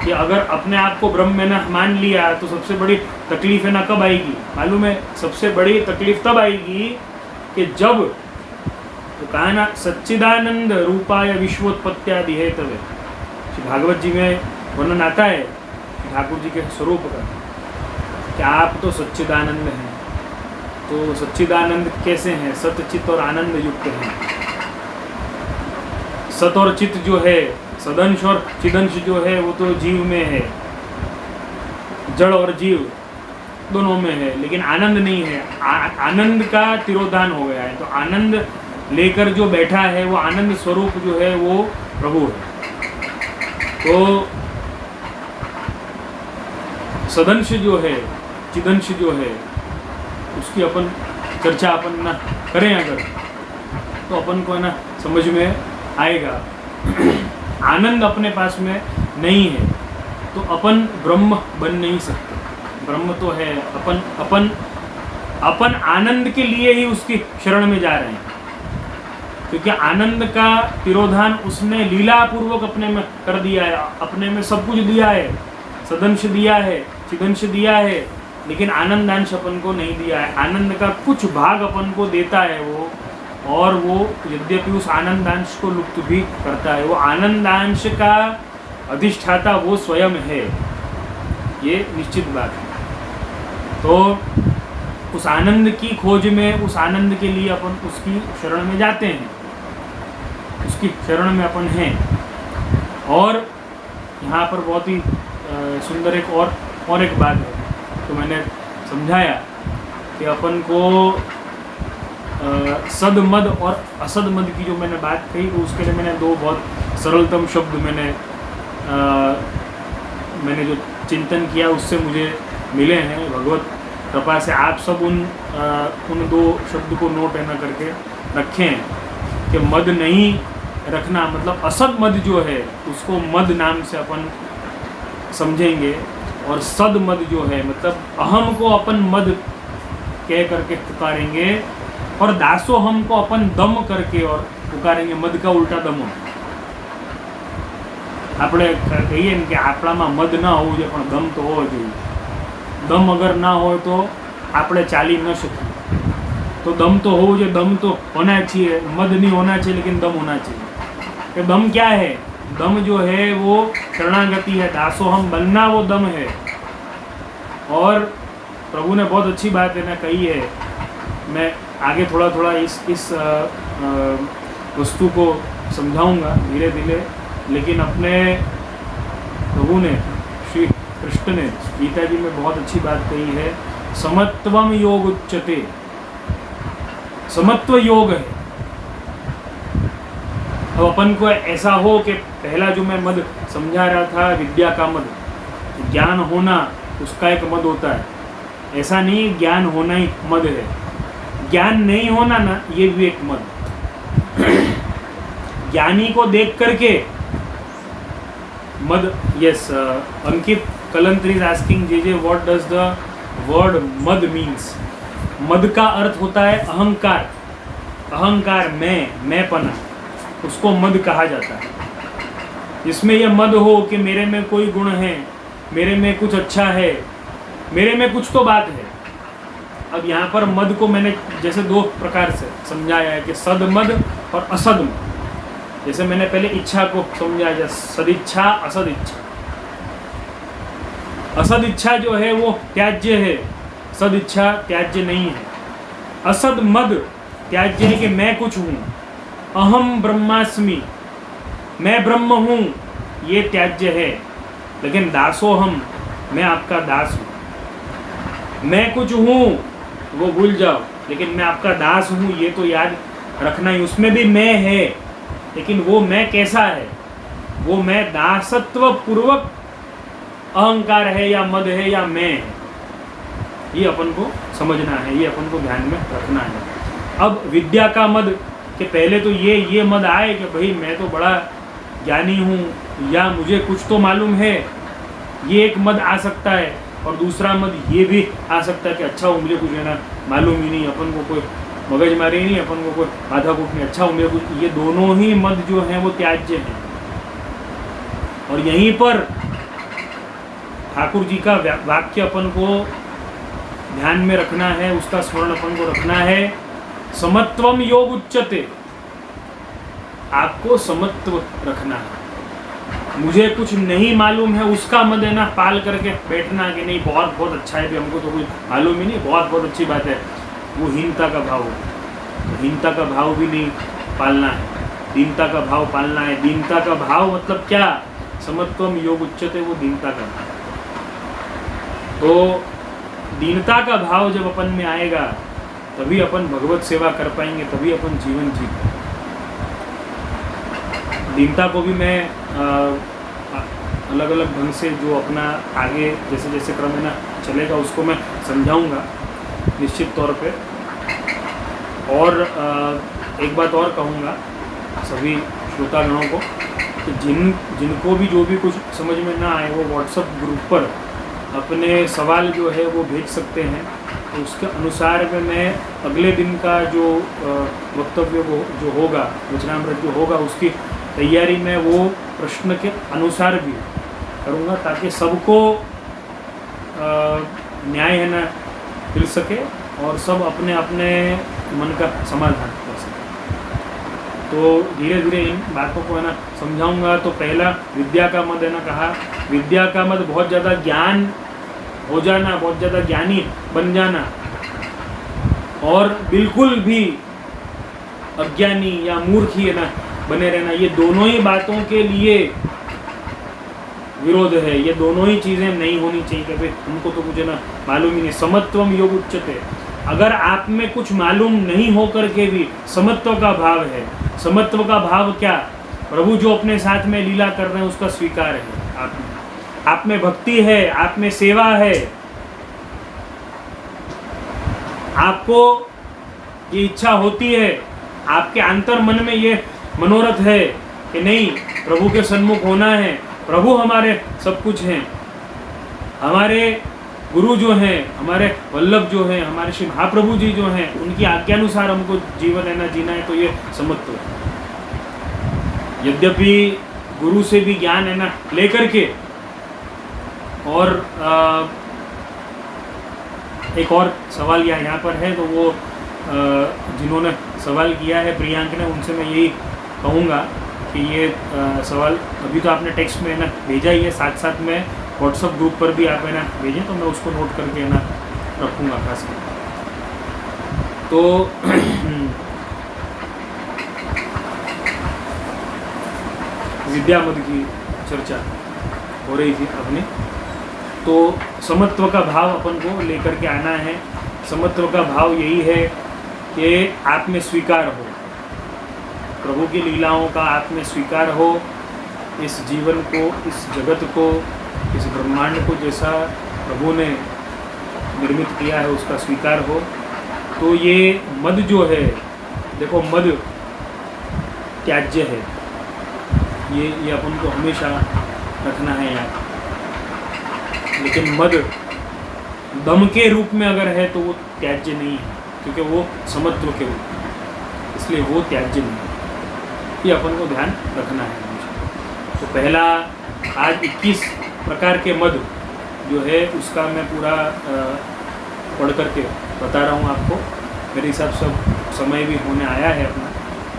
कि अगर अपने आप को ब्रह्म में ना मान लिया तो सबसे बड़ी तकलीफ है ना कब आएगी मालूम है? सबसे बड़ी तकलीफ तब आएगी कि जब, तो कहा ना, सच्चिदानंद रूपाय विश्वोत्पत्त्यादि हेतवे। भागवत जी में वर्णन आता है ठाकुर जी के स्वरूप का कि आप तो सच्चिदानंद हैं। तो सच्चिदानंद कैसे हैं? सतचित और आनंद युक्त हैं। सत और चित जो है, सदंश और चिदंश जो है वो तो जीव में है, जड़ और जीव दोनों में है, लेकिन आनंद नहीं है। आनंद का तिरोधान हो गया है, तो आनंद लेकर जो बैठा है वो आनंद स्वरूप जो है वो प्रभु है। तो सदंश जो है, चिदंश जो है, उसकी अपन चर्चा अपन ना करें अगर, तो अपन को ना समझ में आएगा। आनंद अपने पास में नहीं है तो अपन ब्रह्म बन नहीं सकते। ब्रह्म तो है, अपन आनंद के लिए ही उसकी शरण में जा रहे हैं, क्योंकि आनंद का तिरोधान उसने लीला पूर्वक अपने में कर दिया है। अपने में सब कुछ दिया है, सदंश दिया है, चिदंश दिया है, लेकिन आनंदांश अपन को नहीं दिया है। आनंद का कुछ भाग अपन को देता है वो, और वो यद्यपि उस आनंदांश को लुप्त भी करता है। वो आनंदांश का अधिष्ठाता वो स्वयं है, ये निश्चित बात है। तो उस आनंद की खोज में, उस आनंद के लिए अपन उसकी शरण में जाते हैं, उसकी शरण में अपन हैं। और यहाँ पर बहुत ही सुंदर एक और एक बात है, तो मैंने समझाया कि अपन को सद मद और असद मद की जो मैंने बात कही, तो उसके लिए मैंने दो बहुत सरलतम शब्द मैंने जो चिंतन किया उससे मुझे मिले हैं। भगवत कृपा से आप सब उन दो शब्द को नोट है ना करके रखें कि मद नहीं रखना, मतलब असद मद जो है उसको मद नाम से अपन समझेंगे, और सद मद जो है मतलब अहम को अपन मद कह करके पुकारेंगे, और दासो हम को अपन दम करके और पुकारेंगे। मद का उल्टा दमो। આપણે કહીએ ને કે આપણામાં મદ ના હોવું જોઈએ, પણ દમ તો હોવો જોઈએ। દમ અગર ના હોય તો આપણે ચાલી ન શકીએ, तो दम तो हो जो दम तो होना चाहिए, मद नहीं होना चाहिए लेकिन दम होना चाहिए। तो दम क्या है? दम जो है वो शरणागति है, दासो हम बनना वो दम है। और प्रभु ने बहुत अच्छी बात है ना कही है, मैं आगे थोड़ा थोड़ा इस वस्तु को समझाऊंगा धीरे धीरे, लेकिन अपने प्रभु ने, श्री कृष्ण ने गीता जी में बहुत अच्छी बात कही है, समत्वम योग उच्चते। समत्व योग है। अब अपन को ऐसा हो कि पहला जो मैं मद समझा रहा था, विद्या का मद, ज्ञान होना उसका एक मद होता है। ऐसा नहीं ज्ञान होना ही मद है, ज्ञान नहीं होना ना ये भी एक मद। ज्ञानी को देख करके मद, yes, Ankit Kalantri is asking J what does the word मद मीन्स। मद का अर्थ होता है अहंकार। अहंकार, मैंपना, उसको मद कहा जाता है। इसमें यह मद हो कि मेरे में कोई गुण है, मेरे में कुछ अच्छा है, मेरे में कुछ तो बात है। अब यहाँ पर मद को मैंने जैसे दो प्रकार से समझाया है कि सदमद और असदमद। जैसे मैंने पहले इच्छा को समझाया, सदिच्छा असद इच्छा। असद इच्छा जो है वो त्याज्य है, सद इच्छा त्याज्य नहीं है। असद मद त्याज्य है कि मैं कुछ हूँ, अहम ब्रह्मास्मि, मैं ब्रह्म हूँ, ये त्याज्य है। लेकिन दासो हम, मैं आपका दास हूँ। मैं कुछ हूँ वो भूल जाओ, लेकिन मैं आपका दास हूँ ये तो याद रखना ही। उसमें भी मैं है, लेकिन वो मैं कैसा है? वो मैं दासत्व पूर्वक अहंकार है या मद है या मैं है, ये अपन को समझना है, ये अपन को ध्यान में रखना है। अब विद्या का मद कि पहले तो ये मद आए कि भाई मैं तो बड़ा ज्ञानी हूँ या मुझे कुछ तो मालूम है, ये एक मद आ सकता है। और दूसरा मद ये भी आ सकता है कि अच्छा हो, मुझे कुछ है ना मालूम ही नहीं, अपन को कोई मगजमारी नहीं, अपन को कोई बाधा कुछ नहीं, अच्छा हो मुझे कुछ। ये दोनों ही मद जो हैं वो त्याज्य हैं। और यहीं पर ठाकुर जी का वाक्य अपन को ध्यान में रखना है, उसका स्मरण अपन को रखना है, समत्वम योग उच्चते। आपको समत्व रखना है। मुझे कुछ नहीं मालूम है उसका मद है ना पाल करके बैठना कि नहीं बहुत बहुत अच्छा है, भी हमको तो कुछ मालूम ही नहीं, बहुत बहुत अच्छी बात है, वो हीनता का भाव, हीनता का भाव भी नहीं पालना है। दीनता का भाव पालना है। दीनता का भाव मतलब क्या? समत्वम योग उच्चते, वो दीनता का भाव। तो दीनता का भाव जब अपन में आएगा तभी अपन भगवत सेवा कर पाएंगे, तभी अपन जीवन जी पाएंगे। दीनता को भी मैं अलग अलग ढंग से जो अपना आगे जैसे जैसे क्रम है ना चलेगा उसको मैं समझाऊंगा निश्चित तौर पे। और एक बात और कहूँगा सभी श्रोतागणों को कि जिनको भी जो भी कुछ समझ में ना आए वो व्हाट्सएप ग्रुप पर अपने सवाल जो है वो भेज सकते हैं। तो उसके अनुसार में मैं अगले दिन का जो वक्तव्य जो होगा, वचनामृत जो होगा, उसकी तैयारी में वो प्रश्न के अनुसार भी करूँगा ताकि सबको न्याय है ना मिल सके और सब अपने अपने मन का समाधान कर सके। तो धीरे धीरे इन बातों को है ना समझाऊंगा। तो पहला विद्या का मद है ना, कहा विद्या का मद बहुत ज़्यादा ज्ञान हो जाना, बहुत ज़्यादा ज्ञानी बन जाना, और बिल्कुल भी अज्ञानी या मूर्ख ही है ना बने रहना, ये दोनों ही बातों के लिए विरोध है। ये दोनों ही चीज़ें नहीं होनी चाहिए कि भाई हमको तो कुछ है ना मालूम ही नहीं। समत्वम योग उच्चते, अगर आप में कुछ मालूम नहीं हो करके भी समत्व का भाव है। समत्व का भाव क्या? प्रभु जो अपने साथ में लीला कर रहे हैं उसका स्वीकार है आप में भक्ति है, आप में सेवा है, आपको ये इच्छा होती है, आपके अंतर मन में ये मनोरथ है कि नहीं प्रभु के सन्मुख होना है, प्रभु हमारे सब कुछ हैं, हमारे गुरु जो हैं, हमारे वल्लभ जो हैं, हमारे श्री महाप्रभु जी जो हैं, उनकी आज्ञानुसार हमको जीवन है ना जीना है। तो ये समत्व है। यद्यपि गुरु से भी ज्ञान है ना लेकर के, और एक और सवाल यहाँ पर है, तो वो जिन्होंने सवाल किया है प्रियांक ने, उनसे मैं यही कहूँगा कि ये सवाल अभी तो आपने टेक्स्ट में है ना भेजा ही है, साथ साथ में व्हाट्सएप ग्रुप पर भी आप है ना भेजें तो मैं उसको नोट करके है ना रखूँगा खास कर। तो विद्या मद की चर्चा हो रही थी अपने, तो समत्व का भाव अपन को लेकर के आना है। समत्व का भाव यही है कि आप में स्वीकार हो, प्रभु की लीलाओं का आप में स्वीकार हो, इस जीवन को, इस जगत को, इस ब्रह्मांड को जैसा प्रभु ने निर्मित किया है उसका स्वीकार हो। तो ये मद जो है, देखो मद त्याज्य है, ये अपन को हमेशा रखना है यार। लेकिन मद दम के रूप में अगर है तो वो त्याज्य नहीं है, क्योंकि वो समत्व के रूप में, इसलिए वो त्याज्य नहीं है। ये अपन को ध्यान रखना है हमेशा। तो पहला आज 21 प्रकार के मद जो है उसका मैं पूरा पढ़ करके बता रहा हूँ आपको। मेरे हिसाब से समय भी होने आया है अपना,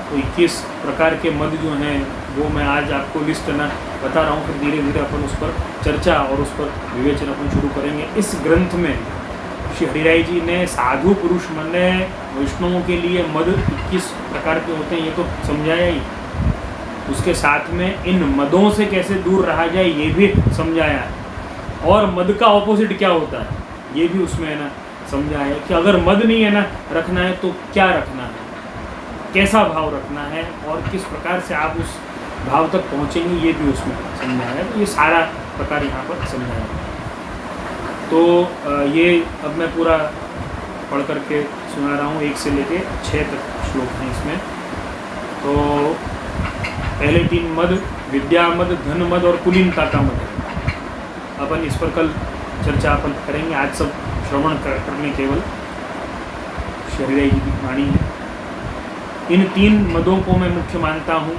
तो 21 प्रकार के मद जो हैं वो मैं आज आपको लिस्ट ना बता रहा हूँ। फिर धीरे धीरे अपन उस पर चर्चा और उस पर विवेचन अपन शुरू करेंगे। इस ग्रंथ में श्री हरिराय जी ने साधु पुरुष माने वैष्णवों के लिए मद 21 प्रकार के होते हैं ये तो समझाया ही, उसके साथ में इन मदों से कैसे दूर रहा जाए ये भी समझाया है, और मद का ऑपोजिट क्या होता है ये भी उसमें है ना समझाया है कि अगर मद नहीं है ना रखना है तो क्या रखना है, कैसा भाव रखना है और किस प्रकार से आप उस भाव तक पहुँचेंगे ये भी उसमें समझाया है। तो ये सारा प्रकार यहाँ पर समझाया है। तो ये अब मैं पूरा पढ़ करके सुना रहा हूँ, 1 से लेके 6 तक श्लोक हैं इसमें। तो पहले 3 मद, विद्या मद, धन मद और कुलीनता का मद है। अपन इस पर कल चर्चा अपन करेंगे, आज सब श्रवण करने केवल शरीर जी की वाणी है। इन 3 मदों को मैं मुख्य मानता हूँ,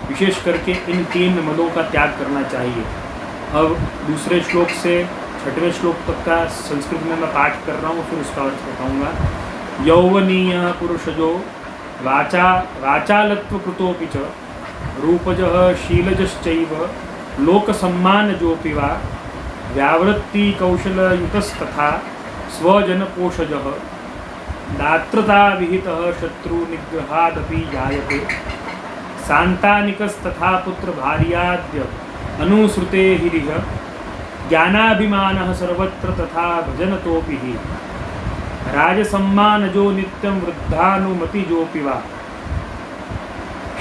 विशेष करके इन 3 मदों का त्याग करना चाहिए। अब दूसरे श्लोक से 6वें श्लोक तक का संस्कृत में मैं पाठ कर रहा हूँ, फिर उसका अर्थ बताऊँगा। यौवनीय पुरुषजो वाचालत्व कृतोपि च रूपजः शीलजश्चैव लोकसम्मानजोऽपि वा व्यावृत्ति कौशलयुतस्तथा स्वजनपोषजः दात्रता विहितः शत्रुनिग्रहादपि जायते शांतानिकस्तथा पुत्र भार्याद्य अनुश्रुते हिरिह ज्ञानाभिमानः सर्वत्र तथा भजनतोपि हि राजसम्मानजो नित्यं वृद्धानुमतिजोऽपि वा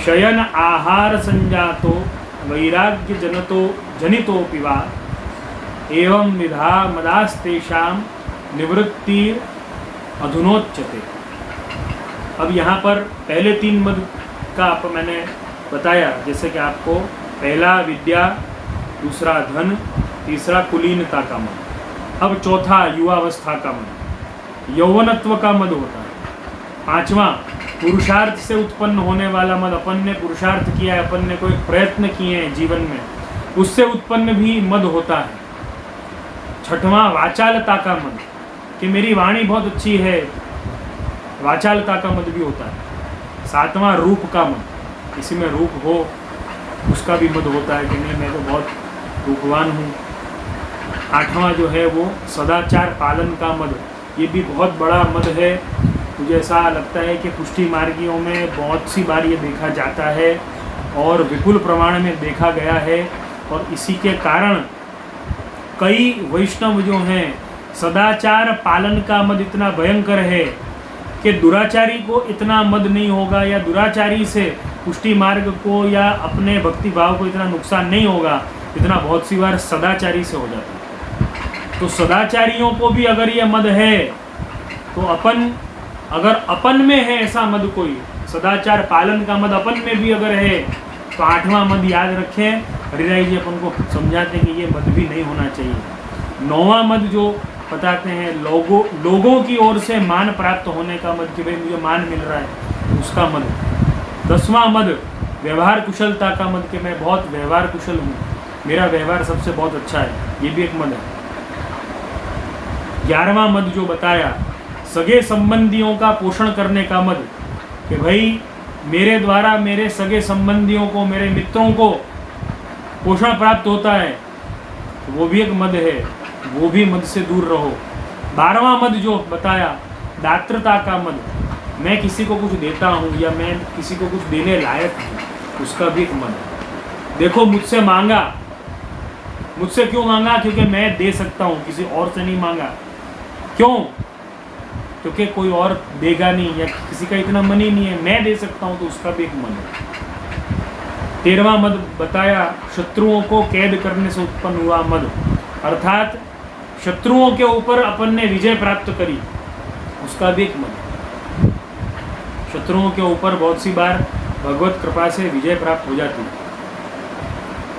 शयन आहार संजातो वैराग्य जनितोऽपि वा एवं विधा मदास्तेषां निवृत्तिर अधुनोच्यते। अब यहाँ पर पहले 3 मद का मैंने बताया, जैसे कि आपको पहला विद्या, दूसरा धन, तीसरा कुलीनता का मद। अब चौथा युवावस्था का मद, यौवनत्व का मद होता है। 5वां पुरुषार्थ से उत्पन्न होने वाला मद, अपन ने पुरुषार्थ किया है, अपन ने कोई प्रयत्न किए हैं जीवन में, उससे उत्पन्न भी मद होता है। 6वां वाचालता का मद, कि मेरी वाणी बहुत अच्छी है, वाचालता का मद भी होता है। 7वां रूप का मद, किसी में रूप हो उसका भी मद होता है कि नहीं मैं तो बहुत रूपवान हूँ। 8वां जो है वो सदाचार पालन का मद, ये भी बहुत बड़ा मद है। मुझे ऐसा लगता है कि पुष्टि मार्गियों में बहुत सी बार ये देखा जाता है और विपुल प्रमाण में देखा गया है, और इसी के कारण कई वैष्णव जो हैं, सदाचार पालन का मद इतना भयंकर है कि दुराचारी को इतना मद नहीं होगा, या दुराचारी से पुष्टि मार्ग को या अपने भक्ति भाव को इतना नुकसान नहीं होगा जितना बहुत सी बार सदाचारी से हो जाता है। तो सदाचारियों को भी अगर ये मद है तो अगर अपन में है ऐसा मद, कोई सदाचार पालन का मद अपन में भी अगर है तो 8वां मद याद रखें। हरिराय जी अपन को समझाते हैं कि ये मद भी नहीं होना चाहिए। 9वां मद जो बताते हैं लोगों की ओर से मान प्राप्त होने का मद, कि भाई मुझे मान मिल रहा है, उसका मद। 10वां मद व्यवहार कुशलता का मद, कि मैं बहुत व्यवहार कुशल हूँ, मेरा व्यवहार सबसे बहुत अच्छा है, ये भी एक मद है। 11वां मद जो बताया सगे संबंधियों का पोषण करने का मद, कि भाई मेरे द्वारा मेरे सगे संबंधियों को, मेरे मित्रों को पोषण प्राप्त होता है, वो भी एक मद है, वो भी मद से दूर रहो। 12वां मद जो बताया दात्रता का मद, मैं किसी को कुछ देता हूँ या मैं किसी को कुछ देने लायक हूँ, उसका भी एक मद है। देखो मुझसे मांगा, मुझसे क्यों मांगा? क्योंकि मैं दे सकता हूँ, किसी और से नहीं मांगा। क्यों? क्योंकि कोई और देगा नहीं, या किसी का इतना मन ही नहीं है, मैं दे सकता हूँ, तो उसका भी एक मद है। 13वां मद बताया शत्रुओं को कैद करने से उत्पन्न हुआ मद, अर्थात शत्रुओं के ऊपर अपन ने विजय प्राप्त करी, उसका भी एक मद। शत्रुओं के ऊपर बहुत सी बार भगवत कृपा से विजय प्राप्त हो जाती है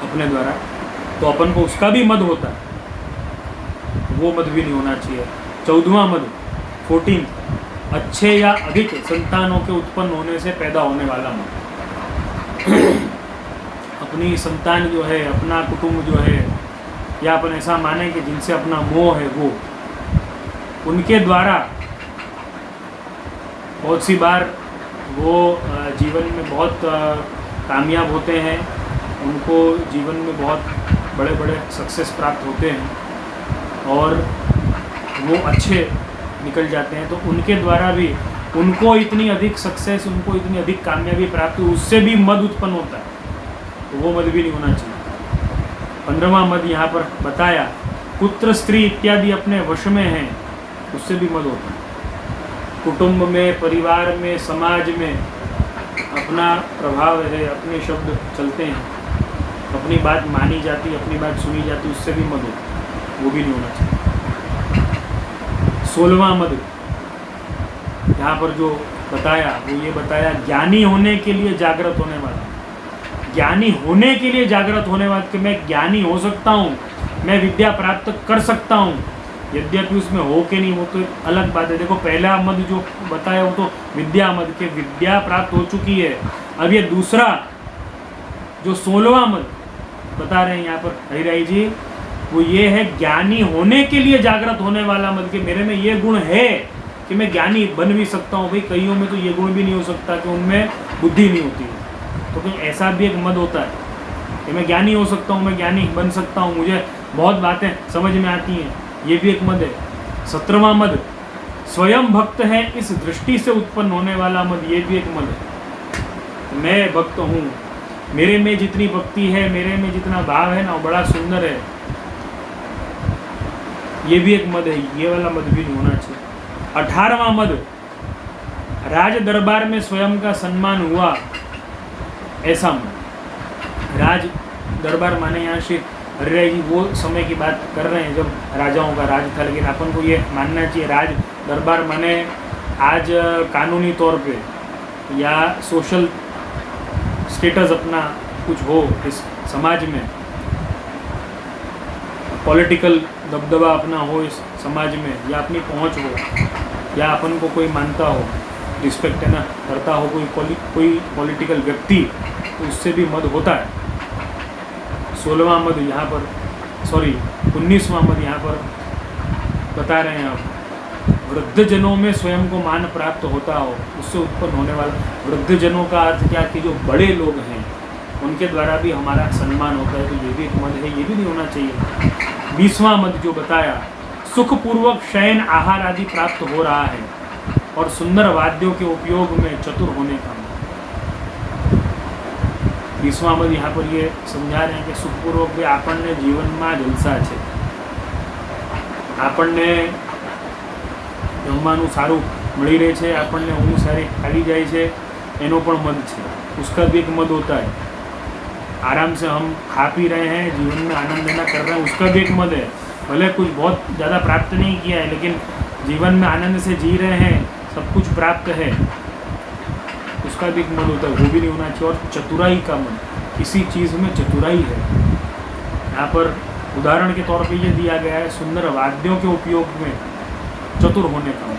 अपने द्वारा, तो अपन को उसका भी मद होता है, वो मद भी नहीं होना चाहिए। 14वां मद 14 अच्छे या अधिक संतानों के उत्पन्न होने से पैदा होने वाला मद। अपनी संतान जो है, अपना कुटुंब जो है, या अपन ऐसा माने कि जिनसे अपना मोह है, वो उनके द्वारा बहुत सी बार वो जीवन में बहुत कामयाब होते हैं, उनको जीवन में बहुत बड़े बड़े सक्सेस प्राप्त होते हैं और वो अच्छे निकल जाते हैं, तो उनके द्वारा भी उनको इतनी अधिक सक्सेस, उनको इतनी अधिक कामयाबी प्राप्त, उससे भी मद उत्पन्न होता है, तो वो मद भी नहीं होना चाहिए। 15वां मद यहाँ पर बताया पुत्र स्त्री इत्यादि अपने वश में हैं, उससे भी मद होता है। कुटुंब में, परिवार में, समाज में अपना प्रभाव है, अपने शब्द चलते हैं, अपनी बात मानी जाती, अपनी बात सुनी जाती, उससे भी मद होता है, वो भी नहीं होना चाहिए। 16वां मद यहाँ पर जो बताया वो ये बताया ज्ञानी होने के लिए जागृत होने वाला, ज्ञानी होने के लिए जागृत होने वाला, कि मैं ज्ञानी हो सकता हूँ, मैं विद्या प्राप्त कर सकता हूँ, यद्यपि उसमें हो के नहीं, वो तो अलग बात है। देखो पहला मद जो बताया वो तो विद्या मद, के विद्या प्राप्त हो चुकी है। अब ये दूसरा जो 16वां मद बता रहे हैं यहाँ पर हरिराय जी, वो ये है ज्ञानी होने के लिए जागृत होने वाला मद, कि मेरे में ये गुण है कि मैं ज्ञानी बन भी सकता हूँ। भाई कईयों में तो ये गुण भी नहीं हो सकता कि उनमें बुद्धि नहीं होती है, तो क्योंकि ऐसा भी एक मद होता है कि मैं ज्ञानी हो सकता हूँ, मैं ज्ञानी बन सकता हूँ, मुझे बहुत बातें समझ में आती हैं, ये भी एक मद है। 17वां मद स्वयं भक्त है इस दृष्टि से उत्पन्न होने वाला मद, ये भी एक मद है। मैं भक्त हूँ, मेरे में जितनी भक्ति है, मेरे में जितना भाव है ना, वो बड़ा सुंदर है। ये भी एक मद है, ये वाला मद भी नहीं होना चाहिए। 18वां मद, राज दरबार में स्वयं का सम्मान हुआ, ऐसा मद। राज दरबार माने यहाँ से हरिराय जी वो समय की बात कर रहे हैं जब राजाओं का राज था, लेकिन अपन को ये मानना चाहिए राज दरबार माने आज कानूनी तौर पे या सोशल स्टेटस अपना कुछ हो इस समाज में, पॉलिटिकल दबदबा अपना हो इस समाज में, या अपनी पहुंच हो, या अपन को कोई मानता हो, रिस्पेक्ट है ना करता हो कोई पॉलिटिकल व्यक्ति, तो उससे भी मद होता है। 16वां मद यहाँ पर, सॉरी 19वां मद यहाँ पर बता रहे हैं आप, वृद्धजनों में स्वयं को मान प्राप्त होता हो, उससे उत्पन्न होने वाला। वृद्धजनों का अर्थ क्या कि जो बड़े लोग हैं उनके द्वारा भी हमारा सम्मान होता है, तो ये भी एक मद है, ये भी नहीं होना चाहिए। 20वां मद जो बताया, सुखपूर्वक शयन आहार आदि प्राप्त हो रहा है और सुंदर वाद्यों के उपयोग में चतुर होने का। 20वां मद यहाँ पर ये समझा रहे हैं कि सुखपूर्वक भी આપણને જીવનમાં જલસા છે, આપણને જમવાનું સારું મળી રહે છે, આપણને ઊંઘ સારી આવી જાય છે, એનો પણ મદ છે। उसका भी एक मद होता है, आराम से हम खा पी रहे हैं, जीवन में आनंद लेना कर रहे हैं, उसका भी एक मद है। भले कुछ बहुत ज़्यादा प्राप्त नहीं किया है, लेकिन जीवन में आनंद से जी रहे हैं, सब कुछ प्राप्त है, उसका भी एक मद होता है, वो भी नहीं होना चाहिए। और चतुराई का मद, किसी चीज़ में चतुराई है, यहाँ पर उदाहरण के तौर पे ये दिया गया है, सुंदर वाद्यों के उपयोग में चतुर होने का मद।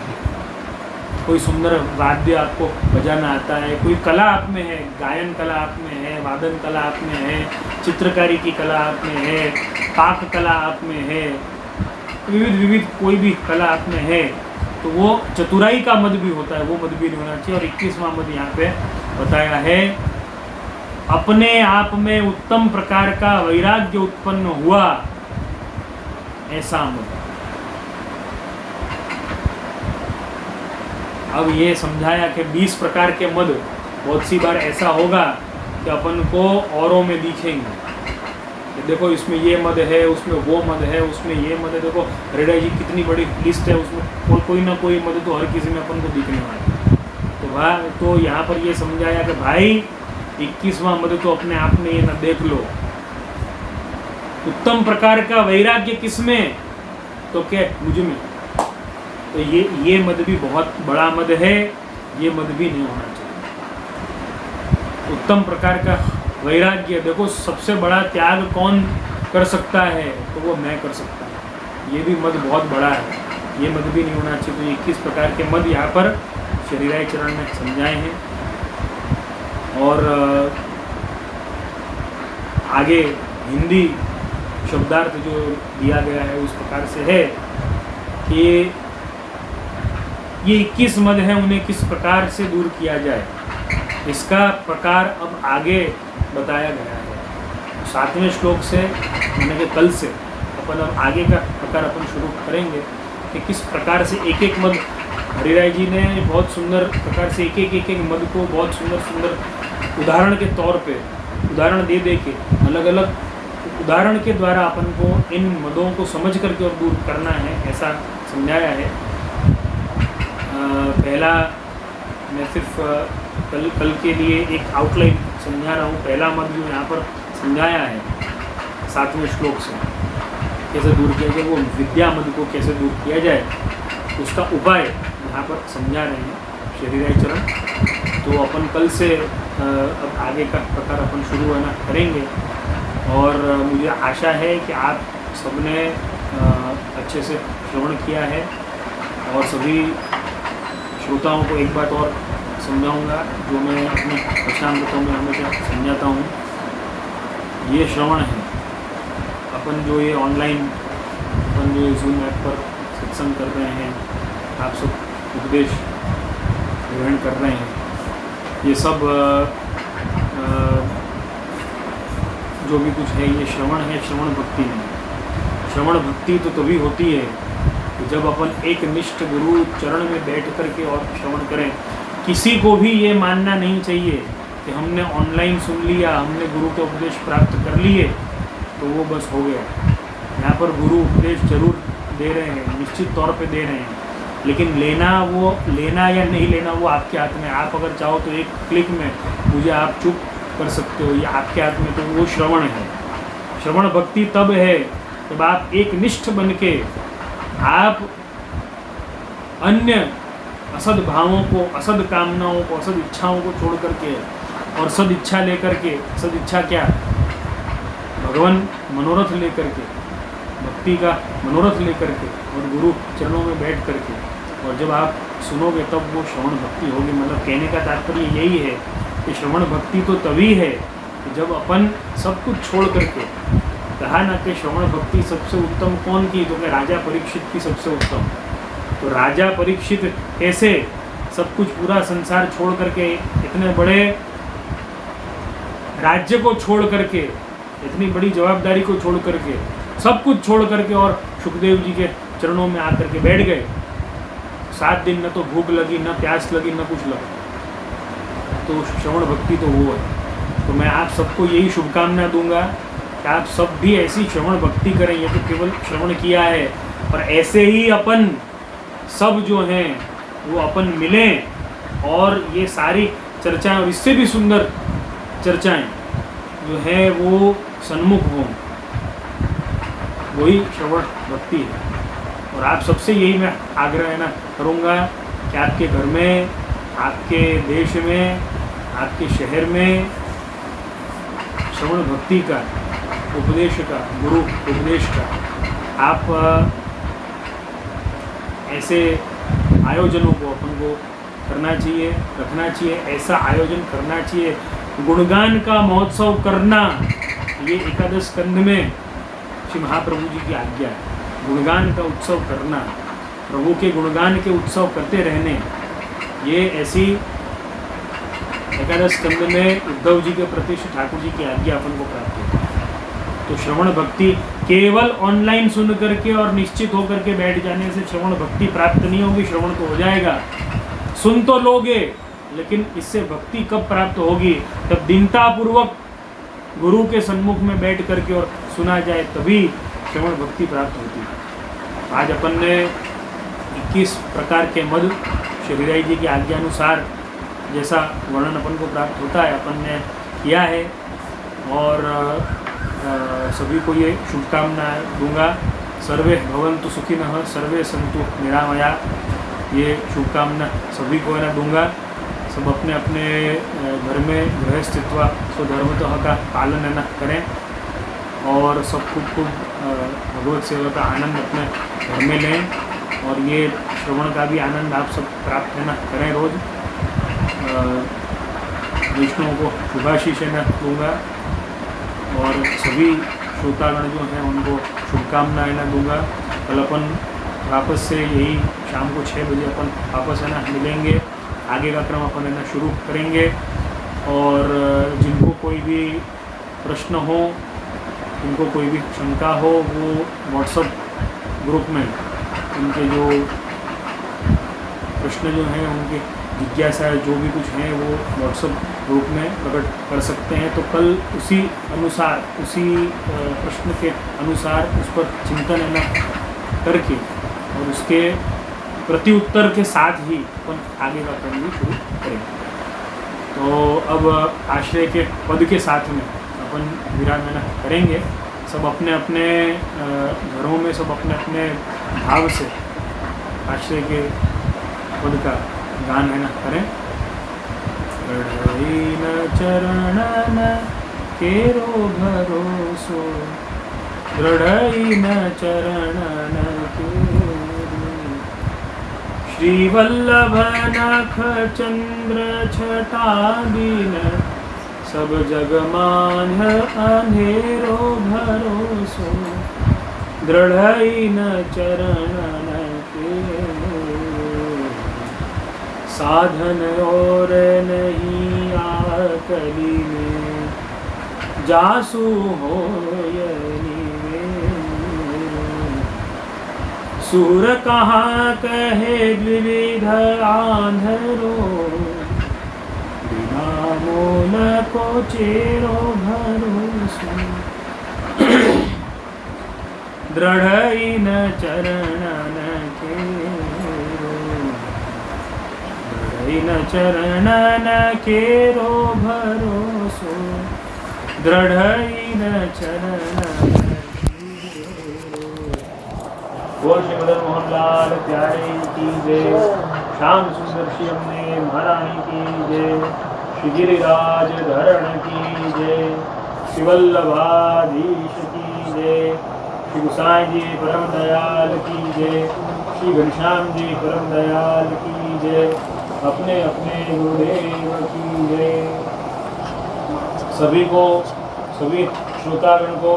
कोई सुंदर वाद्य आपको बजाना आता है, कोई कला आप में है, गायन कला आप में है, वादन कला आप में है, चित्रकारी की कला आप में है, पाक कला आप में है, विविध कोई भी कला आप में है, तो वो चतुराई का मद भी होता है, वो मद भी नहीं होना चाहिए। और 21वां मद यहाँ पे बताया है, अपने आप में उत्तम प्रकार का वैराग्य उत्पन्न हुआ, ऐसा मद। अब ये समझाया कि 20 प्रकार के मद बहुत सी बार ऐसा होगा कि अपन को औरों में दिखेंगे कि देखो इसमें ये मद है, उसमें वो मद है, उसमें ये मद है। देखो हरिराय जी कितनी बड़ी लिस्ट है, उसमें कोई ना कोई मद तो हर किसी में अपन को दिखने वाला है। तो यहाँ पर ये समझाया कि भाई 21वां मद तो अपने आप में ये ना देख लो, उत्तम प्रकार का वैराग्य किसमें, तो क्या मुझ में। तो ये मद भी बहुत बड़ा मद है, ये मद भी नहीं होना चाहिए। उत्तम प्रकार का वैराग्य, देखो सबसे बड़ा त्याग कौन कर सकता है, तो वो मैं कर सकता हूँ, ये भी मद बहुत बड़ा है, ये मद भी नहीं होना चाहिए। तो 21 प्रकार के मद यहाँ पर हरिराय चरण में समझाए हैं। और आगे हिंदी शब्दार्थ जो दिया गया है उस प्रकार से है कि ये 21 मद हैं, उन्हें किस प्रकार से दूर किया जाए, इसका प्रकार अब आगे बताया गया है। 7वें श्लोक से यानी कि कल से अपन अब आगे का प्रकार अपन शुरू करेंगे कि किस प्रकार से एक एक मद हरिराय जी ने बहुत सुंदर प्रकार से एक एक मद को बहुत सुंदर उदाहरण के तौर पे उदाहरण दे के अलग अलग उदाहरण के द्वारा अपन को इन मदों को समझ करके और दूर करना है, ऐसा समझाया है। पहला मैं सिर्फ कल के लिए एक आउटलाइन समझा रहा हूँ। पहला मद जो यहाँ पर समझाया है 7वें श्लोक से कैसे दूर किया जाए, वो विद्या मद को कैसे दूर किया जाए, उसका उपाय यहाँ पर समझा रहे हैं हरिराय चरण। तो अपन कल से अब आगे का प्रकार अपन शुरू होना करेंगे। और मुझे आशा है कि आप सबने अच्छे से श्रवण किया है। और सभी श्रोताओं को एक बात और समझाऊंगा जो मैं अपनी वचनामृतों में हमेशा समझाता हूँ, ये श्रवण है। अपन जो ये ऑनलाइन अपन जो जूम ऐप पर सत्संग कर रहे हैं, आप सब उपदेश ग्रहण कर रहे हैं, ये सब जो भी कुछ है ये श्रवण है, श्रवण भक्ति नहीं। श्रवण भक्ति तो तभी होती है कि जब अपन एक निष्ठ गुरु चरण में बैठ कर के और श्रवण करें। किसी को भी ये मानना नहीं चाहिए कि हमने ऑनलाइन सुन लिया, हमने गुरु के उपदेश प्राप्त कर लिए तो वो बस हो गया। यहाँ पर गुरु उपदेश जरूर दे रहे हैं, निश्चित तौर पे दे रहे हैं, लेकिन लेना या नहीं लेना वो आपके हाथ में। आप अगर चाहो तो एक क्लिक में मुझे आप चुप कर सकते हो, ये आपके हाथ में। तो वो श्रवण है। श्रवण भक्ति तब है जब आप एक निष्ठ बन के आप अन्य असद भावों को, असद कामनाओं को, असद इच्छाओं को छोड़ करके और सद इच्छा लेकर के, सद इच्छा क्या, भगवान मनोरथ लेकर के, भक्ति का मनोरथ लेकर के और गुरु चरणों में बैठ करके, और जब आप सुनोगे तब वो श्रवण भक्ति होगी। मतलब कहने का तात्पर्य यही है कि श्रवण भक्ति तो तभी है कि जब अपन सब कुछ छोड़ करके, कहा ना कि श्रवण भक्ति सबसे उत्तम कौन की, तो कि राजा परीक्षित की सबसे उत्तम। तो राजा परीक्षित कैसे सब कुछ पूरा संसार छोड़ करके, इतने बड़े राज्य को छोड़ करके, इतनी बड़ी जवाबदारी को छोड़ करके, सब कुछ छोड़ करके और सुखदेव जी के चरणों में आकर के बैठ गए। 7 दिन न तो भूख लगी, न प्यास लगी, न कुछ लगा। तो श्रवण भक्ति तो वो है। तो मैं आप सबको यही शुभकामना दूंगा कि आप सब भी ऐसी श्रवण भक्ति करें। ये तो केवल श्रवण किया है, और ऐसे ही अपन सब जो हैं वो अपन मिलें और ये सारी चर्चाएं और इससे भी सुंदर चर्चाएं जो है वो सन्मुख हों। वही श्रवण भक्ति है। और आप सबसे यही मैं आग्रह ना करूँगा कि आपके घर में, आपके देश में, आपके शहर में श्रवण भक्ति का, उपदेश का, गुरु उपदेश का आप ऐसे आयोजनों को अपन को करना चाहिए, रखना चाहिए। ऐसा आयोजन करना चाहिए। गुणगान का महोत्सव करना, ये एकादश स्कंध में श्री महाप्रभु जी की आज्ञा है। गुणगान का उत्सव करना, प्रभु के गुणगान के उत्सव करते रहने, ये ऐसी एकादश स्कंध में उद्धव जी के प्रति श्री ठाकुर जी की आज्ञा अपन को प्राप्त है। तो श्रवण भक्ति केवल ऑनलाइन सुन करके और निश्चित होकर के बैठ जाने से श्रवण भक्ति प्राप्त नहीं होगी। श्रवण तो हो जाएगा, सुन तो लोगे, लेकिन इससे भक्ति कब प्राप्त होगी? तब दीनतापूर्वक गुरु के सन्मुख में बैठ करके और सुना जाए, तभी श्रवण भक्ति प्राप्त होती है। आज अपन ने 21 प्रकार के मद श्री हरिराय जी की आज्ञा अनुसार जैसा वर्णन अपन को प्राप्त होता है अपन ने किया है। और सभी को ये शुभकामनाएं दूंगा। सर्वे भवन्तु सुखिनः, सर्वे सन्तु निरामया, ये शुभकामना सभी को ना दूंगा। सब अपने अपने घर में गृह स्थित्वा स्वधर्मतः का पालन है ना करें, और सब खूब भगवत सेवा का आनंद अपने घर में लें। और ये श्रवण का भी आनंद आप सब प्राप्त है ना करें रोज़। वैष्णवों को शुभाशीष है ना दूंगा, और सभी श्रोतागण जो हैं उनको शुभकामनाएं ना दूंगा। कल अपन वापस से यही शाम को 6 बजे अपन वापस है ना मिलेंगे। आगे का क्रम अपन है ना शुरू करेंगे। और जिनको कोई भी प्रश्न हो, जिनको कोई भी शंका हो, वो व्हाट्सएप ग्रुप में उनके जो प्रश्न जो हैं, उनके जिज्ञासा जो भी कुछ हैं, वो व्हाट्सएप ग्रुप में प्रकट कर सकते हैं। तो कल उसी अनुसार, उसी प्रश्न के अनुसार उस पर चिंतन है ना करके और उसके प्रति उत्तर के साथ ही अपन आगे का क्रम भी शुरू करेंगे। तो अब आश्रय के पद के साथ में अपन विराम है ना करेंगे। सब अपने अपने घरों में, सब अपने अपने भाव से आश्रय के पद का गान है ना करें। न चरणन केरो भरोसो, दृढ़ई न चरणन केरो, श्रीवल्लभ नख चंद्र छटा दीन, सब जग मान्ह अंधेरो भरोसो, दृढ़ई न चरणन केरो, साधन और नहीं आकली में, जासु हो सूर कहाँ कहे द्विविध आंधरो, बिना बोल को चेरो भरोसो दृढ़ इन चरणन केरो दृढ़ इन चरणन केरो भरोसो दृढ़ इन चरणन बोल श्री मदन मोहन लाल प्यारे की जय। श्याम सुंदर श्री अम्मे महारानी की जय। श्री गिरिराज धरण की जय। श्री वल्लभाधीश की जय। श्री गुसाई जी परम दयाल की जय। श्री घनश्याम जी परम दयाल की जय। अपने अपने गुरुदेव की जय। सभी श्रोतागण को